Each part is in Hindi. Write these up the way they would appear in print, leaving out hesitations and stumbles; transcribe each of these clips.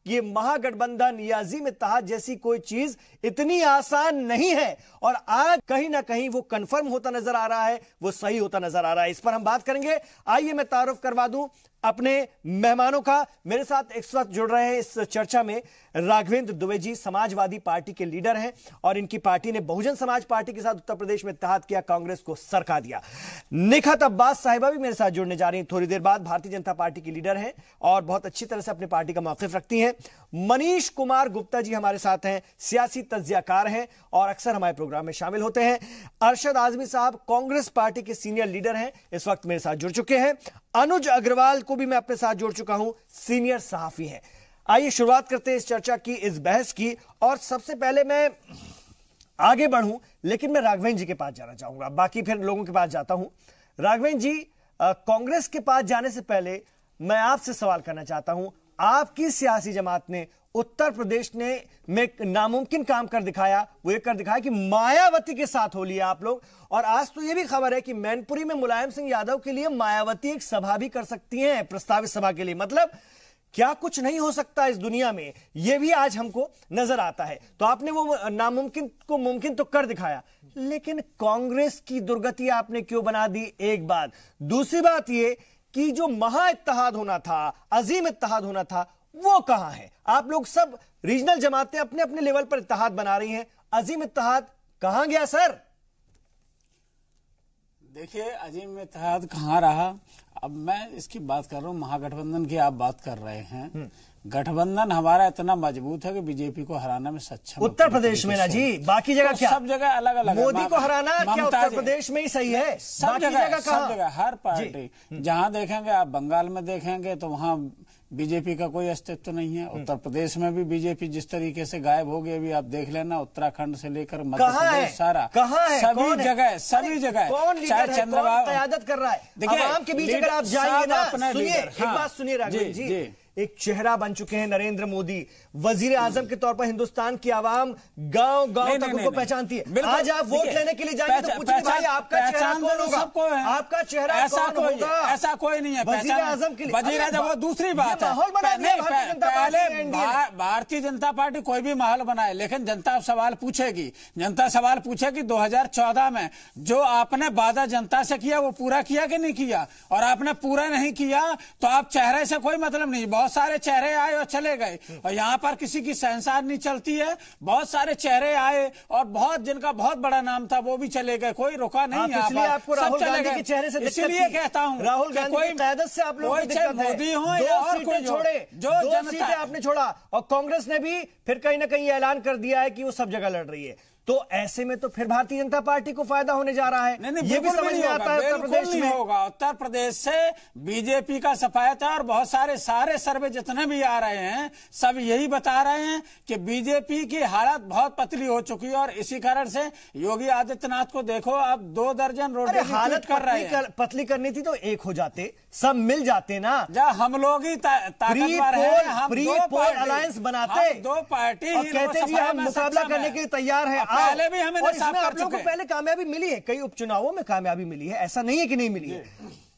कि ये महागठबंधन या अजीम इत्तेहाद जैसी कोई चीज इतनी आसान नहीं है, और आज कहीं ना कहीं वो कंफर्म होता नजर आ रहा है, वो सही होता नजर आ रहा है। इस पर हम बात करेंगे। आइए मैं तारुफ करवा दूं अपने मेहमानों का। मेरे साथ इस वक्त जुड़ रहे हैं इस चर्चा में राघवेंद्र दुबे जी, समाजवादी पार्टी के लीडर हैं और इनकी पार्टी ने बहुजन समाज पार्टी के साथ उत्तर प्रदेश में इत्तेहाद किया, कांग्रेस को सरका दिया। निखत अब्बास साहिबा भी मेरे साथ जुड़ने जा रही हैं थोड़ी देर बाद, भारतीय जनता पार्टी की लीडर हैं और बहुत अच्छी तरह से अपनी पार्टी का मौक़िफ़ रखती हैं। मनीष कुमार गुप्ता जी हमारे साथ हैं, सियासी तज्जियाकार हैं और अक्सर हमारे प्रोग्राम में शामिल होते हैं। अरशद आजमी साहब कांग्रेस पार्टी के सीनियर लीडर हैं, इस वक्त मेरे साथ जुड़ चुके हैं। अनुज अग्रवाल को भी मैं अपने साथ जोड़ चुका हूं, सीनियर सहाफी हैं। आइए शुरुआत करते हैं इस चर्चा की, इस बहस की। और सबसे पहले मैं आगे बढ़ूं, लेकिन मैं राघवेंद्र जी के पास जाना चाहूंगा, बाकी फिर लोगों के पास जाता हूं। राघवेंद्र जी, कांग्रेस के पास जाने से पहले मैं आपसे सवाल करना चाहता हूं। आपकी सियासी जमात ने उत्तर प्रदेश में नामुमकिन काम कर दिखाया, वो ये कर दिखाया कि मायावती के साथ हो लिया आप लोग। और आज तो ये भी खबर है कि मैनपुरी में मुलायम सिंह यादव के लिए मायावती एक सभा भी कर सकती हैं, प्रस्तावित सभा के लिए। मतलब क्या कुछ नहीं हो सकता इस दुनिया में, यह भी आज हमको नजर आता है। तो आपने वो नामुमकिन को मुमकिन तो कर दिखाया, लेकिन कांग्रेस की दुर्गति आपने क्यों बना दी? एक बात। दूसरी बात यह कि जो महा इत्तेहाद होना था, अजीम इत्तेहाद होना था, वो कहां है? आप लोग सब रीजनल जमातें अपने अपने लेवल पर इत्तेहाद बना रही हैं, अजीम इत्तेहाद कहां गया सर? देखिए, अजीम इत्तेहाद कहां रहा? अब मैं इसकी बात कर रहा हूं, महागठबंधन की आप बात कर रहे हैं। गठबंधन हमारा इतना मजबूत है कि बीजेपी को हराना में सक्षम। उत्तर प्रदेश में ना जी, बाकी जगह तो क्या? सब जगह अलग अलग। मोदी को हराना क्या उत्तर प्रदेश में ही सही है? सब जगह हर पार्टी जहां देखेंगे आप, बंगाल में देखेंगे तो वहां बीजेपी का कोई अस्तित्व नहीं है। उत्तर प्रदेश में भी बीजेपी जिस तरीके से गायब हो गई, अभी आप देख लेना, उत्तराखंड से लेकर मध्य प्रदेश सारा, सभी जगह चाहे चंद्रबाबू क़यादत कर रहा है। देखिए, आवाम के बीच अगर आप जाएंगे ना, सुनिए एक बात सुनिए राघवेंद्र जी, एक चेहरा बन चुके हैं नरेंद्र मोदी, वजीर आजम के तौर पर हिंदुस्तान की आवाम गांव गांव तक उनको पहचानती है। आज आप वोट लेने के लिए जाएंगे तो पूछेंगे भाई आपका चेहरा कौन होगा? आपका चेहरा कौन होगा? ऐसा कोई नहीं है। वजीर आजम के लिए वजीर आजम वो दूसरी बात है। पहले भारतीय जनता पार्टी कोई भी माहौल बनाए, लेकिन जनता सवाल पूछेगी। जनता सवाल पूछेगी 2014 में जो आपने वादा जनता से किया वो पूरा किया कि नहीं किया, और आपने पूरा नहीं किया तो आप चेहरे से कोई मतलब नहीं। बहुत सारे चेहरे आए और चले गए, और यहाँ पर किसी की शहंशाह नहीं चलती है। बहुत सारे चेहरे आए और बहुत जिनका बहुत बड़ा नाम था वो भी चले गए, कोई रुका नहीं है। इसलिए आपको राहुल गांधी के चेहरे से इसलिए कहता हूँ, राहुल गांधी की क़यादत से आप लोग मोदी हो या और कोई छोड़े, जो सीटें आपने छोड़ा, और कांग्रेस ने भी फिर कहीं ना कहीं ऐलान कर दिया है कि वो सब जगह लड़ रही है। तो ऐसे में तो फिर भारतीय जनता पार्टी को फायदा होने जा रहा है। नहीं, ये भी समझ में आता है उत्तर प्रदेश में होगा। उत्तर प्रदेश से बीजेपी का सफायत है, और बहुत सारे सर्वे जितने भी आ रहे हैं सब यही बता रहे हैं कि बीजेपी की हालत बहुत पतली हो चुकी है। और इसी कारण से योगी आदित्यनाथ को देखो, अब 2 दर्जन रोड हालत कर रहे हैं। पतली करनी थी तो एक हो जाते, सब मिल जाते ना। जब हम लोग ही ताकतवर हैं, हम अलायंस बनाते, 2 पार्टी कहते जी हम मुकाबला करने के लिए तैयार है। पहले भी हमें आप लोगों को पहले कामयाबी मिली है, कई उपचुनावों में कामयाबी मिली है, ऐसा नहीं है कि नहीं मिली है।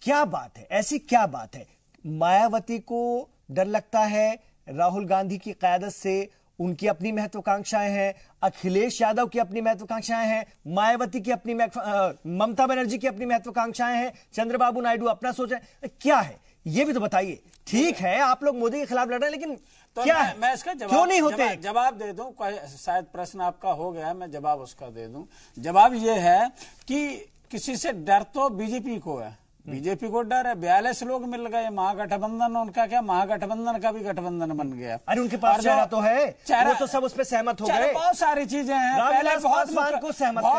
क्या बात है, ऐसी क्या बात है? मायावती को डर लगता है राहुल गांधी की क़यादत से, उनकी अपनी महत्वाकांक्षाएं हैं, अखिलेश यादव की अपनी महत्वाकांक्षाएं हैं, मायावती की अपनी, ममता बनर्जी की अपनी महत्वाकांक्षाएं हैं, चंद्रबाबू नायडू अपना सोच रहे हैं, क्या है ये भी तो बताइए। ठीक है आप लोग मोदी के खिलाफ लड़ रहे हैं, लेकिन तो क्या है? मैं इसका क्यों नहीं होते? जवाब दे दूं, शायद प्रश्न आपका हो गया है, मैं जवाब उसका दे दूं। जवाब ये है कि किसी से डर तो बीजेपी को है, बीजेपी को डर है। 42 लोग मिल गए, महागठबंधन, उनका क्या, महागठबंधन का भी गठबंधन बन गया। अरे उनके पास चेहरा तो है, वो तो सब उस पर सहमत हो गए। बहुत सारी चीजें हैं, पहले बहुत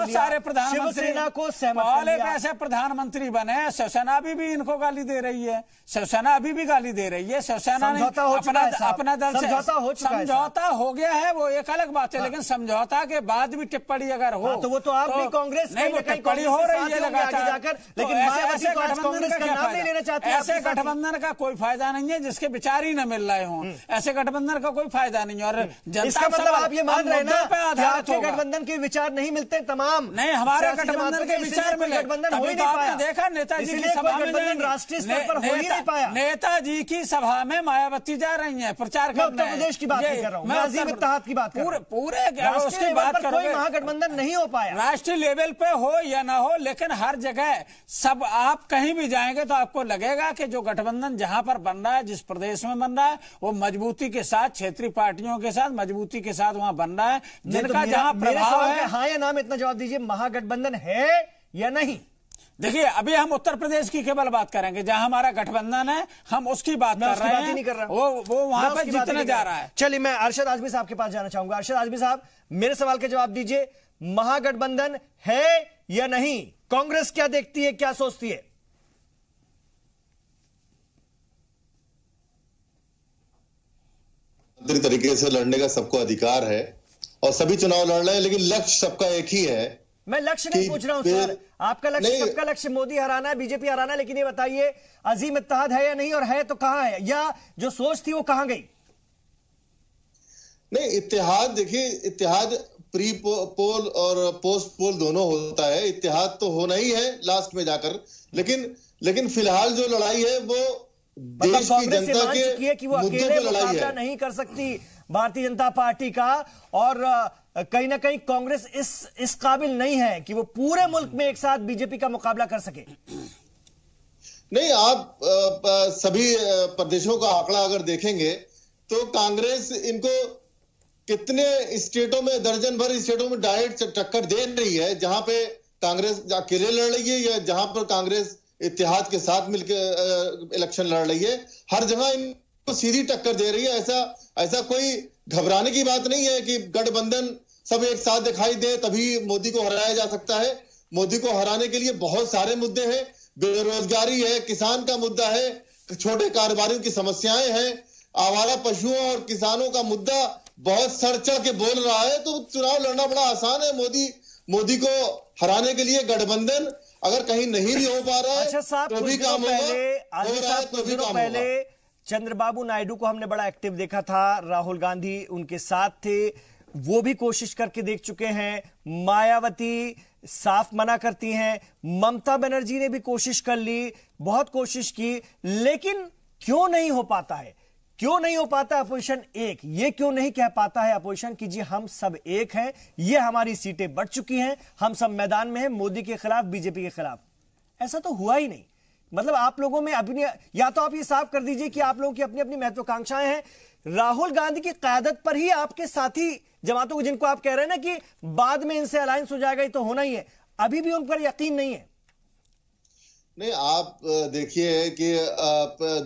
सारे प्रधानमंत्री को सहमत, ऐसे प्रधानमंत्री बने। शिवसेना भी इनको गाली दे रही है, शिवसेना अभी भी गाली दे रही है। शिवसेना ने अपना दल से समझौता हो गया है, वो एक अलग बात है, लेकिन समझौता के बाद भी टिप्पणी अगर हो तो वो तो आप भी कांग्रेस टिप्पणी हो रही है लगातार, लेकिन गठबंधन का क्या फायदा? ऐसे गठबंधन का कोई फायदा नहीं है जिसके विचार ही न मिल रहे हों। ऐसे गठबंधन का कोई फायदा नहीं है। और इसका मतलब आप ये मान रहे हैं ना कि आपके गठबंधन के विचार नहीं मिलते तमाम? नहीं, हमारे गठबंधन के विचार मिले तभी तो आपने देखा नेताजी की सभा में राष्ट्रीय स्तर पर हो ही नहीं पाया। नेताजी की सभा में मायावती जा रही है प्रचार करने। उत्तर प्रदेश की बात नहीं कर रहा हूँ, मैं अजीम इत्तेहाद की बात कर रहा हूँ। पूरे उसकी बात करोगे, महागठबंधन नहीं हो पाया। राष्ट्रीय लेवल पे हो या ना हो, लेकिन हर जगह सब आप कहीं भी जाएंगे तो आपको लगेगा कि जो गठबंधन जहां पर बन रहा है, जिस प्रदेश में बन रहा है, वो मजबूती के साथ क्षेत्रीय पार्टियों के साथ मजबूती के साथ वहां बन रहा है, जिनका जहां प्रभाव है। हाँ या ना में इतना जवाब दीजिए, महागठबंधन है या नहीं? देखिए, अभी हम उत्तर प्रदेश की केवल बात करेंगे, जहां हमारा गठबंधन है, हम उसकी बात कर रहे हैं। नहीं कर रहा। वो वहां पर जीतने जा रहा है। चलिए, मैं अरशद आजमी साहब के पास जाना चाहूंगा। अरशद आजमी साहब, मेरे सवाल का जवाब दीजिए, महागठबंधन है या नहीं? कांग्रेस क्या देखती है, क्या सोचती है? तरीके से लड़ने का सबको अधिकार है और सभी चुनाव लड़ रहे हैं, लेकिन लक्ष्य सबका एक ही है। मैं लक्ष्य नहीं पूछ रहा हूं सर, आपका लक्ष्य, सबका लक्ष्य मोदी हराना है, बीजेपी हराना है, लेकिन ये बताइए अजीम इत्तेहाद है या नहीं, और है तो कहां है, या जो सोच थी वो कहां गई? नहीं, इत्तेहाद देखिए, इत्तेहाद प्री पोल और पोस्ट पोल दोनों होता है। इत्तेहाद तो होना ही है लास्ट में जाकर, लेकिन फिलहाल जो लड़ाई है वो देश की जनता के मुद्दों पर लड़ाई है। नहीं कर सकती भारतीय जनता पार्टी का, और कहीं ना कहीं कांग्रेस इस काबिल नहीं है कि वो पूरे मुल्क में एक साथ बीजेपी का मुकाबला कर सके। नहीं, आप सभी प्रदेशों का आंकड़ा अगर देखेंगे तो कांग्रेस इनको कितने स्टेटों में, दर्जन भर स्टेटों में डायरेक्ट टक्कर दे रही है, जहां पे कांग्रेस अकेले लड़ रही है या जहां पर कांग्रेस इत्तेहाद के साथ मिलकर इलेक्शन लड़ रही है, हर जगह इनको सीधी टक्कर दे रही है। ऐसा कोई घबराने की बात नहीं है कि गठबंधन सब एक साथ दिखाई दे तभी मोदी को हराया जा सकता है। मोदी को हराने के लिए बहुत सारे मुद्दे हैं। बेरोजगारी है, किसान का मुद्दा है, छोटे कारोबारियों की समस्याएं हैं, आवारा पशुओं और किसानों का मुद्दा बहुत सर चढ़ के बोल रहा है। तो चुनाव लड़ना बड़ा आसान है। मोदी को हराने के लिए गठबंधन अगर कहीं नहीं भी हो पा रहा है, अच्छा साहब, तो भी काम होगा। पहले चंद्रबाबू नायडू को हमने बड़ा एक्टिव देखा था, राहुल गांधी उनके साथ थे, वो भी कोशिश करके देख चुके हैं। मायावती साफ मना करती हैं, ममता बनर्जी ने भी कोशिश कर ली, बहुत कोशिश की, लेकिन क्यों नहीं हो पाता है? क्यों नहीं हो पाता अपोजिशन एक? ये क्यों नहीं कह पाता है अपोजिशन कि जी हम सब एक हैं, ये हमारी सीटें बढ़ चुकी हैं, हम सब मैदान में हैं, मोदी के खिलाफ, बीजेपी के खिलाफ? ऐसा तो हुआ ही नहीं। मतलब आप लोगों में अपनी, या तो आप ये साफ कर दीजिए कि आप लोगों की अपनी अपनी महत्वाकांक्षाएं हैं, राहुल गांधी की क़यादत पर ही आपके साथी जमातों को, जिनको आप कह रहे हैं ना कि बाद में इनसे अलायंस हो जाएगा, ये तो होना ही है, अभी भी उन पर यकीन नहीं है? नहीं, आप देखिए कि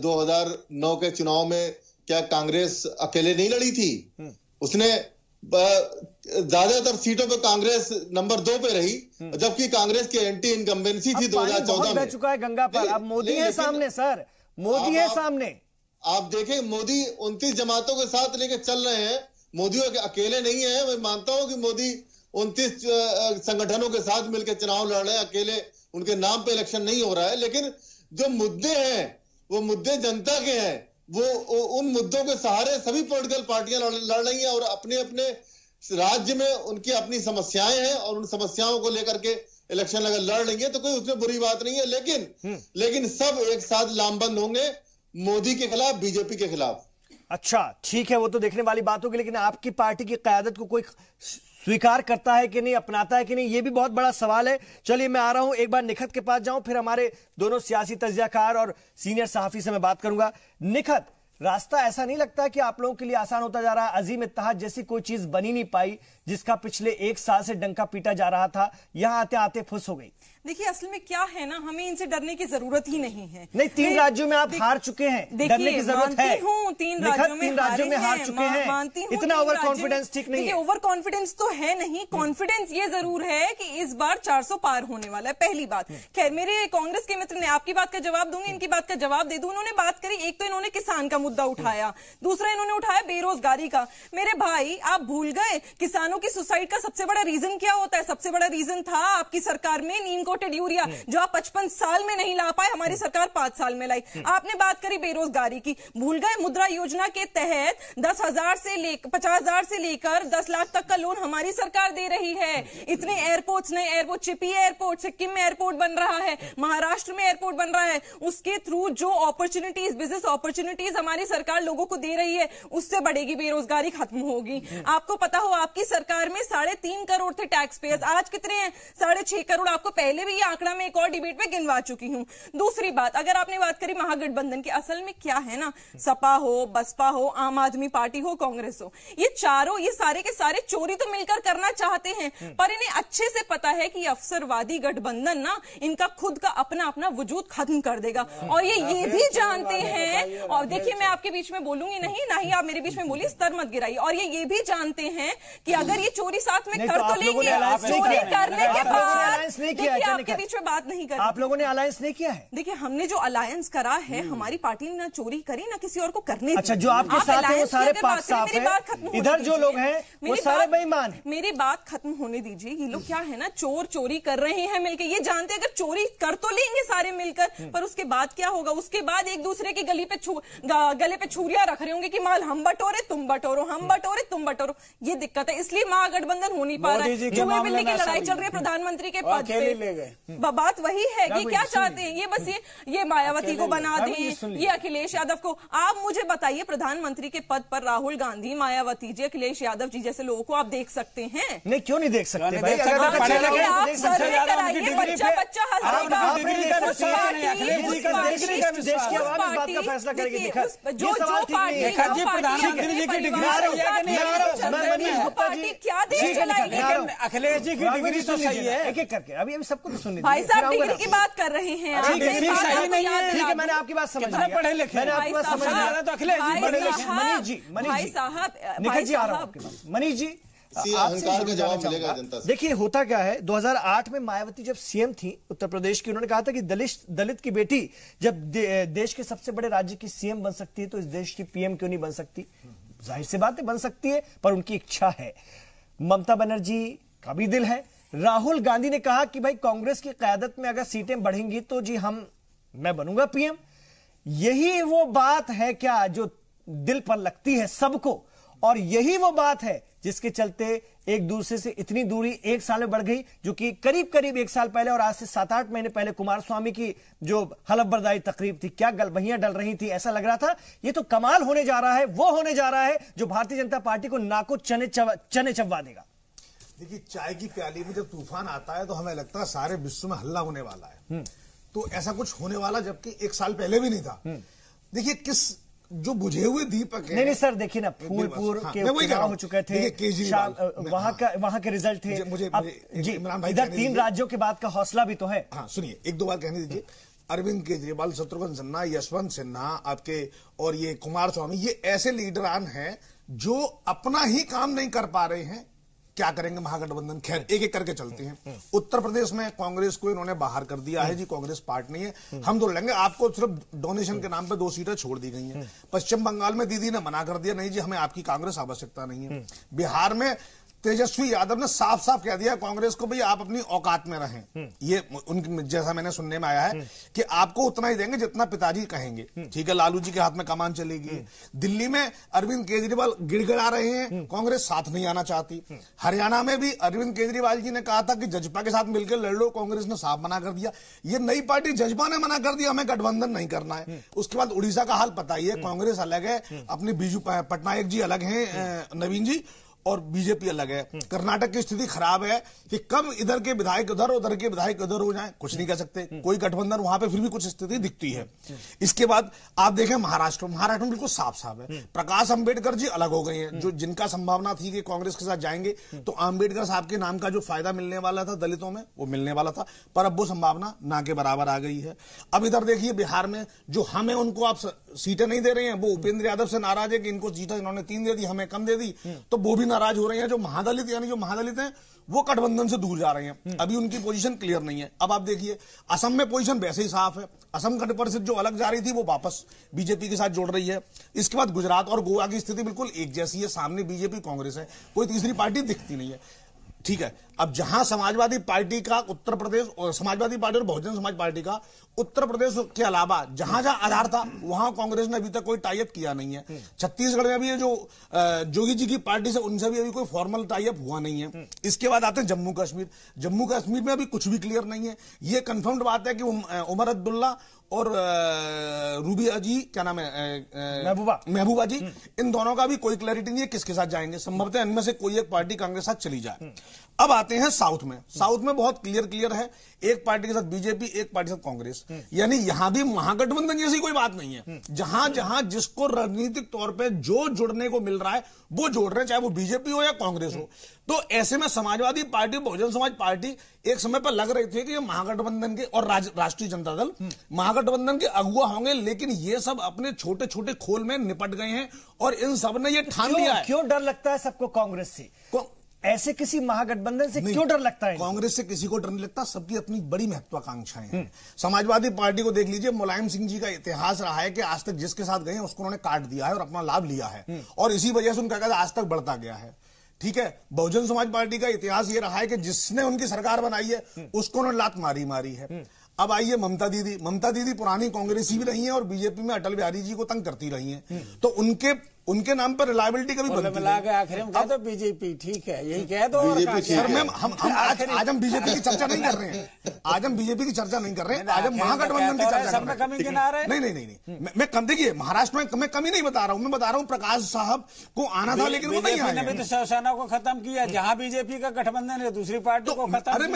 2009 के चुनाव में क्या कांग्रेस अकेले नहीं लड़ी थी? उसने ज्यादातर सीटों पे कांग्रेस नंबर 2 पे रही, जबकि कांग्रेस की एंटी इनकम्बेंसी थी 2014 में। चुका है गंगा पर, अब मोदी है सामने सर, मोदी है सामने। आप देखें, मोदी 29 जमातों के साथ लेके चल रहे हैं। मोदी अकेले नहीं है। मैं मानता हूं कि मोदी 29 संगठनों के साथ मिलकर चुनाव लड़ रहे हैं, अकेले उनके नाम पे इलेक्शन नहीं हो रहा है। लेकिन जो मुद्दे हैं वो मुद्दे जनता के हैं। वो उन मुद्दों के सहारे सभी पॉलिटिकल पार्टियां लड़ रही हैं और अपने अपने राज्य में उनकी अपनी समस्याएं हैं और उन समस्याओं को लेकर के इलेक्शन अगर लड़ रही है तो कोई उसमें बुरी बात नहीं है। लेकिन सब एक साथ लामबंद होंगे मोदी के खिलाफ, बीजेपी के खिलाफ। अच्छा, ठीक है, वो तो देखने वाली बात होगी, लेकिन आपकी पार्टी की क़यादत को कोई स्वीकार करता है कि नहीं, अपनाता है कि नहीं, ये भी बहुत बड़ा सवाल है। चलिए, मैं आ रहा हूं, एक बार निखत के पास जाऊं, फिर हमारे दोनों सियासी तज्जियाकार और सीनियर सहाफी से मैं बात करूंगा। निखत, रास्ता ऐसा नहीं लगता कि आप लोगों के लिए आसान होता जा रहा है? अजीम इत्तेहाद जैसी कोई चीज बनी नहीं पाई, जिसका पिछले 1 साल से डंका पीटा जा रहा था, यहां आते आते फुस हो गई। देखिए, असल में क्या है ना, हमें इनसे डरने की जरूरत ही नहीं है। नहीं, 3 राज्यों में आप हार चुके हैं, डरने की जरूरत है। 3 राज्यों में हार चुके हैं, इतना ओवर कॉन्फिडेंस ठीक नहीं है। ओवर कॉन्फिडेंस तो है नहीं, कॉन्फिडेंस ये जरूर है कि इस बार 400 पार होने वाला है, पहली बात। खैर, मेरे कांग्रेस के मित्र ने, आपकी बात का जवाब दूंगी, इनकी बात का जवाब दे दूं। उन्होंने बात करी, एक तो इन्होंने किसान का मुद्दा उठाया, दूसरा इन्होंने उठाया बेरोजगारी का। मेरे भाई, आप भूल गए किसानों की सुसाइड का सबसे बड़ा रीजन क्या होता है? सबसे बड़ा रीजन था आपकी सरकार में नीम कोटेड यूरिया जो आप 55 साल में नहीं ला पाए, हमारी सरकार 5 साल में लाई। आपने बात करी बेरोजगारी की, भूल गए मुद्रा योजना के तहत 10,000 से लेकर 50,000 से लेकर 10 लाख तक का लोन हमारी सरकार दे रही है। इतने एयरपोर्ट्स, नए एयरपोर्ट, चिपी एयरपोर्ट, सिक्किम में एयरपोर्ट बन रहा है, महाराष्ट्र में एयरपोर्ट बन रहा है, उसके थ्रू जो अपॉर्चुनिटीज, बिजनेस अपॉर्चुनिटीज हमारी सरकार लोगों को दे रही है, उससे बढ़ेगी बेरोजगारी, खत्म होगी। आपको पता हो आपकी सरकार में 3.5 करोड़ थे टैक्स पेयर्स, आज कितने हैं? 6.5 करोड़। आपको पहले भी ये आंकड़ा मैं एक और डिबेट में गिनवा चुकी हूं। दूसरी बात, अगर आपने बात करी महागठबंधन की, असल में क्या है ना, सपा हो, बसपा हो, आम आदमी पार्टी हो, कांग्रेस हो, ये चारों, ये सारे के सारे चोरी तो मिलकर करना चाहते हैं, पर इन्हें अच्छे से पता है कि अवसरवादी गठबंधन ना इनका खुद का अपना अपना वजूद खत्म कर देगा। और ये भी जानते हैं, और देखिए मैं आपके बीच में बोलूंगी नहीं, ना ही आप मेरे बीच में बोलिए, स्तर मत गिराइए। और ये भी जानते हैं कि अगर ये चोरी साथ में कर तो लेंगे, चोरी करने के बाद देखिए आपके बीच में बात नहीं करी, आप लोगों ने अलायंस नहीं किया है। देखिए हमने जो अलायंस करा है, हमारी पार्टी ने ना चोरी करी ना किसी और को करने दी। अच्छा, जो आपके साथ है वो सारे पाक साफ है, इधर जो लोग हैं वो सारे बेईमान हैं। मेरी बात खत्म होने दीजिए। ये लोग क्या है ना, चोर चोरी कर रहे हैं मिलकर, ये जानते हैं अगर चोरी कर तो लेंगे सारे मिलकर, पर उसके बाद क्या होगा? उसके बाद एक दूसरे की गले पे छुरियां रख रहे होंगे कि माल हम बटोरे तुम बटोरो, हम बटोरे तुम बटोरो। ये दिक्कत है, इसलिए महागठबंधन हो नहीं पा रहा है। चूहे बिल्ली की लड़ाई चल रही है प्रधानमंत्री के पद पे। बात वही है कि क्या चाहते हैं ये, बस ये मायावती को बना दें, ये अखिलेश यादव को। आप मुझे बताइए, प्रधानमंत्री के पद पर राहुल गांधी, मायावती जी, अखिलेश यादव जी जैसे लोगों को आप देख सकते हैं? नहीं, क्यों नहीं देख सकते भाई? आप सर्वे कराइए, बच्चा बच्चा हंसेगा। देश की आवाम इस बात का फैसला करेगी। जो प्रधानमंत्री जी की डिग्री पार्टी क्या देश चलाएगी? अखिलेश जी की डिग्री तो सही है। एक एक करके अभी सबको तो सुनने भाई साहब डिग्री की बात कर रहे हैं, ठीक है, मैंने आपकी बात समझ लिया, पढ़े लिखे, मैंने आपकी बात समझ लिया। तो अखिलेश जी पढ़े लिखे। मनीष जी, भाई साहब, निखिल जी आ रहा हूं आपके पास। मनीष जी, अहंकार का जवाब मिलेगा जनता से। देखिए होता क्या है, 2008 में मायावती जब सीएम थी उत्तर प्रदेश की, उन्होंने कहा था कि दलित की बेटी जब देश के सबसे बड़े राज्य की सीएम बन सकती है तो इस देश की पीएम क्यों नहीं बन सकती? जाहिर सी बात है बन सकती है, पर उनकी इच्छा है। ममता बनर्जी का भी दिल है। राहुल गांधी ने कहा कि भाई कांग्रेस की क़यादत में अगर सीटें बढ़ेंगी तो जी मैं बनूंगा पीएम। यही वो बात है क्या जो दिल पर लगती है सबको, और यही वो बात है जिसके चलते एक दूसरे से इतनी दूरी एक साल में बढ़ गई, जो कि करीब करीब एक साल पहले और आज से 7-8 महीने पहले कुमारस्वामी की जो हलफ बर्दारी तकरीब थी, क्या गलबहियां डल रही थी, ऐसा लग रहा था ये तो कमाल होने जा रहा है, वो होने जा रहा है जो भारतीय जनता पार्टी को नाको चने चबवा देगा। देखिए, चाय की प्याली में जब तूफान आता है तो हमें लगता है सारे विश्व में हल्ला होने वाला है, तो ऐसा कुछ होने वाला जबकि एक साल पहले भी नहीं था। देखिए किस जो बुझे हुए दीपक है। नहीं सर, देखिए ना, फूलपुर के चुनाव हो चुके थे, वहां के रिजल्ट थे। जी, इधर 3 राज्यों के बाद का हौसला भी तो है। हाँ सुनिए, 1-2 बात कहने दीजिए। अरविंद केजरीवाल, शत्रुघ्न सिन्हा, यशवंत सिन्हा आपके और ये कुमारस्वामी, ये ऐसे लीडरान हैं जो अपना ही काम नहीं कर पा रहे हैं। क्या करेंगे महागठबंधन? खैर एक एक करके चलते हैं। उत्तर प्रदेश में कांग्रेस को इन्होंने बाहर कर दिया है जी, कांग्रेस पार्ट नहीं है, हम तो लड़ेंगे। आपको सिर्फ डोनेशन के नाम पे 2 सीटें छोड़ दी गई हैं। पश्चिम बंगाल में दीदी ने मना कर दिया, नहीं जी हमें आपकी कांग्रेस आवश्यकता नहीं है। बिहार में तेजस्वी यादव ने साफ साफ कह दिया कांग्रेस को, भाई आप अपनी औकात में रहें। ये उनकी, जैसा मैंने सुनने में आया है कि आपको उतना ही देंगे जितना पिताजी कहेंगे। ठीक है, लालू जी के हाथ में कमान चलेगी। दिल्ली में अरविंद केजरीवाल गिड़गिड़ा रहे हैं, कांग्रेस साथ नहीं आना चाहती। हरियाणा में भी अरविंद केजरीवाल जी ने कहा था कि जजपा के साथ मिलकर लड़ लो, कांग्रेस ने साफ मना कर दिया। ये नई पार्टी जजपा ने मना कर दिया, हमें गठबंधन नहीं करना है। उसके बाद उड़ीसा का हाल पता ही है, कांग्रेस अलग है, अपनी बीजू पटनायक जी अलग हैं, नवीन जी, और बीजेपी अलग है। कर्नाटक की स्थिति खराब है कि कब इधर के विधायक उधर, उधर के विधायक उधर हो जाएं, कुछ नहीं कह सकते। कोई गठबंधन वहां पे फिर भी कुछ स्थिति दिखती है। इसके बाद आप देखें महाराष्ट्र में बिल्कुल साफ साफ है। प्रकाश अंबेडकर जी अलग हो गए हैं, जो जिनका संभावना थी कि कांग्रेस के साथ जाएंगे तो अंबेडकर साहब के नाम का जो फायदा मिलने वाला था दलितों में, वो मिलने वाला था, पर अब वो संभावना ना के बराबर आ गई है। अब इधर देखिए बिहार में जो हमें उनको आप सीटें नहीं दे रहे हैं, वो उपेंद्र यादव से नाराज है कि इनको सीटें इन्होंने 3 दे दी, हमें कम दे दी, तो वो भी नाराज हो रहे हैं। जो महादलित यानी जो महादलित हैं वो गठबंधन से दूर जा रहे हैं। अभी उनकी पोजीशन क्लियर नहीं है। अब आप देखिए असम में पोजीशन वैसे ही साफ है, असम गठ परिषद जो अलग जा रही थी वो वापस बीजेपी के साथ जोड़ रही है। इसके बाद गुजरात और गोवा की स्थिति बिल्कुल एक जैसी है, सामने बीजेपी कांग्रेस है, कोई तीसरी पार्टी दिखती नहीं है। ठीक है, अब जहां समाजवादी पार्टी का उत्तर प्रदेश और समाजवादी पार्टी और बहुजन समाज पार्टी का उत्तर प्रदेश के अलावा जहां जहां आधार था वहां कांग्रेस ने अभी तक कोई टाई अप किया नहीं है। छत्तीसगढ़ में भी जो जोगी जी की पार्टी से उनसे भी अभी कोई फॉर्मल टाई अप हुआ नहीं है। इसके बाद आते हैं जम्मू कश्मीर। जम्मू कश्मीर में अभी कुछ भी क्लियर नहीं है। ये कंफर्म्ड बात है कि उमर अब्दुल्ला और रूबिया जी, क्या नाम है, महबूबा जी, इन दोनों का भी कोई क्लैरिटी नहीं है किसके साथ जाएंगे। संभवतः इनमें से कोई एक पार्टी कांग्रेस साथ चली जाए। अब आते हैं साउथ में। साउथ में बहुत क्लियर है, एक पार्टी के साथ बीजेपी, एक पार्टी के साथ कांग्रेस। यानी यहां भी महागठबंधन जैसी कोई बात नहीं है। जहां जहां जिसको रणनीतिक तौर पे जो जुड़ने को मिल रहा है वो जोड़ रहे हैं, चाहे वो बीजेपी हो या कांग्रेस हो। तो ऐसे में समाजवादी पार्टी, बहुजन समाज पार्टी एक समय पर लग रही थी कि ये महागठबंधन के और राष्ट्रीय जनता दल महागठबंधन के अगुआ होंगे, लेकिन ये सब अपने छोटे छोटे खोल में निपट गए हैं और इन सब ने ये ठान लिया है। क्यों डर लगता है सबको कांग्रेस से? ऐसे किसी महागठबंधन से क्यों डर लगता है? कांग्रेस से किसी को डर नहीं लगता, सबकी अपनी बड़ी महत्वाकांक्षाएं हैं। समाजवादी पार्टी को देख लीजिए, मुलायम सिंह जी का इतिहास रहा है कि आज तक जिसके साथ गए उसको उन्होंने काट दिया है और अपना लाभ लिया है, और इसी वजह से उनका कदम आज तक बढ़ता गया है। ठीक है, बहुजन समाज पार्टी का इतिहास ये रहा है कि जिसने उनकी सरकार बनाई है उसको उन्होंने लात मारी है। अब आइए ममता दीदी पुरानी कांग्रेसी भी रही हैं और बीजेपी में अटल बिहारी जी को तंग करती रही हैं, तो उनके नाम पर रिलायबिलिटी कभी बनती है। आखिर में कह दो बीजेपी ठीक है, यही कह दो। सर मैम, आज हम बीजेपी की चर्चा नहीं कर रहे हैं, आज हम बीजेपी की चर्चा नहीं कर रहे हैं, आज हम महागठबंधन की चर्चा कर रहे हैं। नहीं, मैं कम, देखिए महाराष्ट्र में मैं कमी नहीं बता रहा हूं, मैं बता रहा हूं प्रकाश साहब को आना था लेकिन वो नहीं आए। तो शिवसेना को खत्म किया, जहां बीजेपी का गठबंधन है दूसरी पार्टी को खत्म। अरे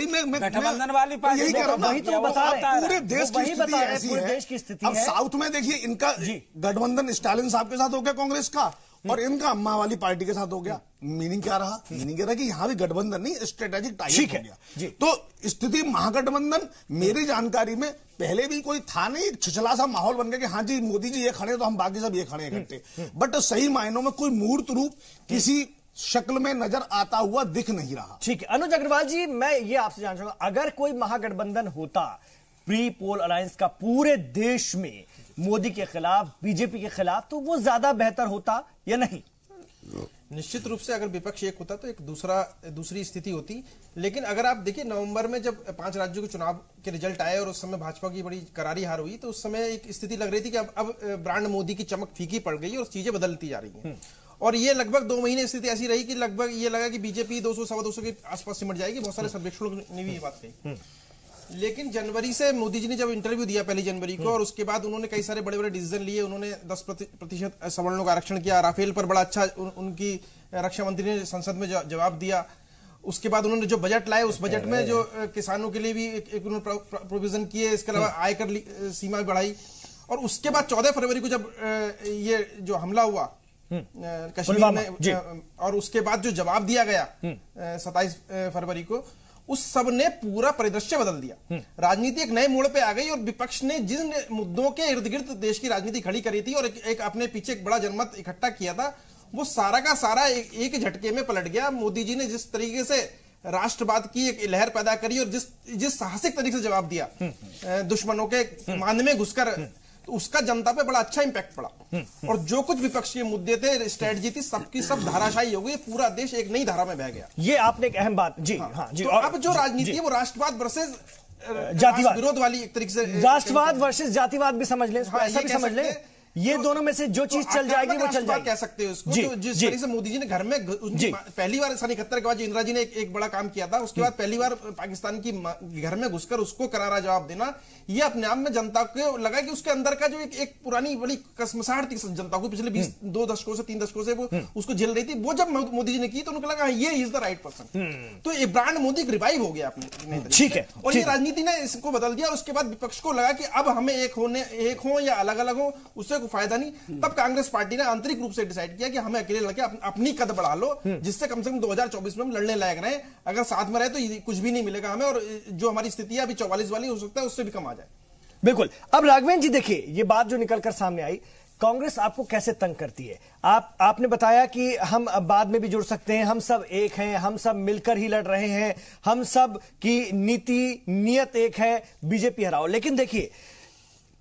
मैं गठबंधन वाली पार्टी यही कह रहा हूं, पूरे देश की स्थिति ऐसी है। अब साउथ में देखिए, इनका गठबंधन स्टालिन साहब के साथ हो गया कांग्रेस का, और इनका अम्मा वाली पार्टी के साथ हो गया। मीनिंग क्या रहा? मीनिंग क्या रहा कि यहां भी गठबंधन नहीं, स्ट्रेटेजिक टाई हो गया। तो स्थिति महागठबंधन मेरी जानकारी में पहले भी कोई था नहीं, छिछला सा माहौल बन गया कि हाँ जी मोदी जी ये खड़े तो हम बाकी सब ये खड़े इकट्ठे, बट सही मायनों में कोई मूर्त रूप किसी शक्ल में नजर आता हुआ दिख नहीं रहा। ठीक है, अनुज अग्रवाल जी, मैं ये आपसे जानना चाहूंगा, अगर कोई महागठबंधन होता प्री पोल अलायंस का पूरे देश में मोदी के खिलाफ, बीजेपी के खिलाफ, तो वो ज्यादा बेहतर होता या नहीं? निश्चित रूप से अगर विपक्ष एक होता तो एक दूसरी स्थिति होती। लेकिन अगर आप देखिए, नवंबर में जब 5 राज्यों के चुनाव के रिजल्ट आए और उस समय भाजपा की बड़ी करारी हार हुई, तो उस समय एक स्थिति लग रही थी कि अब ब्रांड मोदी की चमक फीकी पड़ गई और चीजें बदलती जा रही हैं। और ये लगभग 2 महीने स्थिति ऐसी रही कि लगभग ये लगा कि बीजेपी 200-225 के आसपास सिमट जाएगी। बहुत सारे सर्वेक्षणों ने भी ये बात कही। लेकिन जनवरी से मोदी जी ने जब इंटरव्यू दिया 1 जनवरी को, और उसके बाद उन्होंने कई सारे बड़े बड़े डिसीजन लिए। उन्होंने 10% सवर्णों का आरक्षण किया, राफेल पर बड़ा अच्छा उनकी रक्षा मंत्री ने संसद में जवाब दिया। उसके बाद उन्होंने जो बजट लाए, उस बजट में जो किसानों के लिए भी एक उन्होंने प्रोविजन किए। इसके अलावा आयकर सीमा बढ़ाई। और उसके बाद 14 फरवरी को जब ये जो हमला हुआ कश्मीर में, और उसके बाद जो जवाब दिया गया 27 फरवरी को, उस सब ने पूरा परिदृश्य बदल दिया। राजनीति एक नए मोड़ पे आ गई और विपक्ष ने जिन मुद्दों के इर्द गिर्द देश की राजनीति खड़ी करी थी और एक अपने पीछे एक बड़ा जनमत इकट्ठा किया था, वो सारा का सारा एक झटके में पलट गया। मोदी जी ने जिस तरीके से राष्ट्रवाद की एक लहर पैदा करी और जिस साहसिक तरीके से जवाब दिया दुश्मनों के मान में घुसकर, तो उसका जनता पे बड़ा अच्छा इंपैक्ट पड़ा। और जो कुछ विपक्ष के मुद्दे थे, स्ट्रेटजी थी, सबकी सब धाराशायी हो गई। पूरा देश एक नई धारा में बह गया। ये आपने एक अहम बात जी। हाँ जी। तो अब जो राजनीति है वो राष्ट्रवाद वर्सेस जातिवाद विरोध वाली एक तरीके से, राष्ट्रवाद वर्सेस जातिवाद भी समझ लें, ऐसा भी समझ लें। ये दोनों में से जो चीज चल जाएगी वो चल जाएगी, कह सकते हैं उसको। तो जिस तरीके से मोदी जी ने घर में पहली बार 71 के बाद इंदिरा जी ने एक बड़ा काम किया था, उसके बाद पहली बार पाकिस्तान की घर में घुसकर उसको करारा जवाब देना, ये अपने आप में जनता को लगा कि उसके अंदर का जो एक पुरानी बड़ी कसमसाहट थी जनता को पिछले 2 दशकों से 3 दशकों से वो उसको झेल रही थी, वो जब मोदी जी ने की तो उनको लगा ये इज द राइट पर्सन। तो ये ब्रांड मोदी रिवाइव हो गया अपने। ठीक है, और ये राजनीति ने इसको बदल दिया। उसके बाद विपक्ष को लगा कि अब हमें एक हो या अलग अलग हो, उससे कोई फायदा नहीं। तब कांग्रेस पार्टी ने आंतरिक रूप से डिसाइड किया कि हमें अकेले लड़के अपनी कद बढ़ा लो, जिससे कम से कम 2024 में हम लड़ने लायक रहे। अगर साथ में रहे तो कुछ भी नहीं मिलेगा हमें, और जो हमारी स्थिति है अभी 44 वाली, हो सकता है उससे भी कम आ जाए। बिल्कुल। अब राघवेंद्र जी देखिए, ये बात जो निकलकर सामने आई, कांग्रेस आपको कैसे तंग करती है? आपने बताया कि हम बाद में भी जुड़ सकते हैं, हम सब एक हैं, हम सब मिलकर ही लड़ रहे हैं, हम सब की नीयत एक है, बीजेपी हराओ। लेकिन देखिए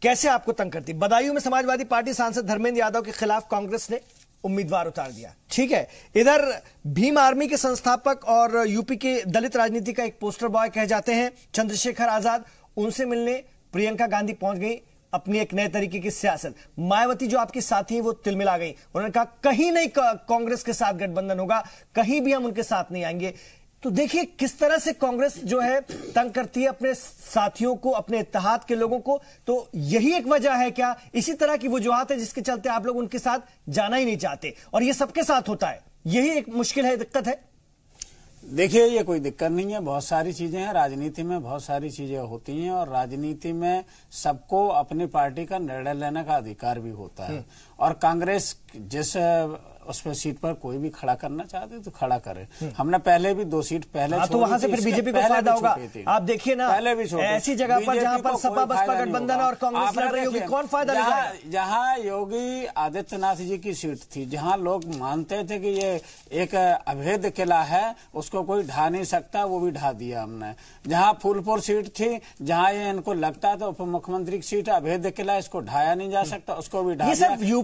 कैसे आपको तंग करती। बदायूं में समाजवादी पार्टी सांसद धर्मेंद्र यादव के खिलाफ कांग्रेस ने उम्मीदवार उतार दिया। ठीक है, इधर भीम आर्मी के संस्थापक और यूपी के दलित राजनीति का एक पोस्टर बॉय कहे जाते हैं चंद्रशेखर आजाद, उनसे मिलने प्रियंका गांधी पहुंच गई अपनी एक नए तरीके की सियासत। मायावती जो आपकी साथी है वो तिलमिला गई, उन्होंने कहा कहीं नहीं कांग्रेस के साथ गठबंधन होगा, कहीं भी हम उनके साथ नहीं आएंगे। तो देखिए किस तरह से कांग्रेस जो है तंग करती है अपने साथियों को, अपने इत्तेहाद के लोगों को। तो यही एक वजह है क्या, इसी तरह की वजूहत है जिसके चलते आप लोग उनके साथ जाना ही नहीं चाहते, और ये सबके साथ होता है, यही एक मुश्किल है, दिक्कत है? देखिए, ये कोई दिक्कत नहीं है, बहुत सारी चीजें हैं राजनीति में, बहुत सारी चीजें होती हैं, और राजनीति में सबको अपनी पार्टी का निर्णय लेने का अधिकार भी होता है। और कांग्रेस जिस उस पर सीट पर कोई भी खड़ा करना चाहते तो खड़ा करे। हमने पहले भी 2 सीट पहले तो वहां से फिर बीजेपी को फायदा होगा। आप देखिए ना, पहले भी ऐसी जगह पर जहां पर सपा बसपा गठबंधन और कांग्रेस लड़ रही होगी, कौन फायदा लेगा? जहां योगी आदित्यनाथ जी की सीट थी, जहां लोग मानते थे कि ये एक अभेद किला है, उसको कोई ढा नहीं सकता, वो भी ढा दिया हमने। जहां फूलपुर सीट थी, जहां ये इनको लगता था उप मुख्यमंत्री की सीट अभेद किला, इसको ढाया नहीं जा सकता, उसको भी ढा दिया।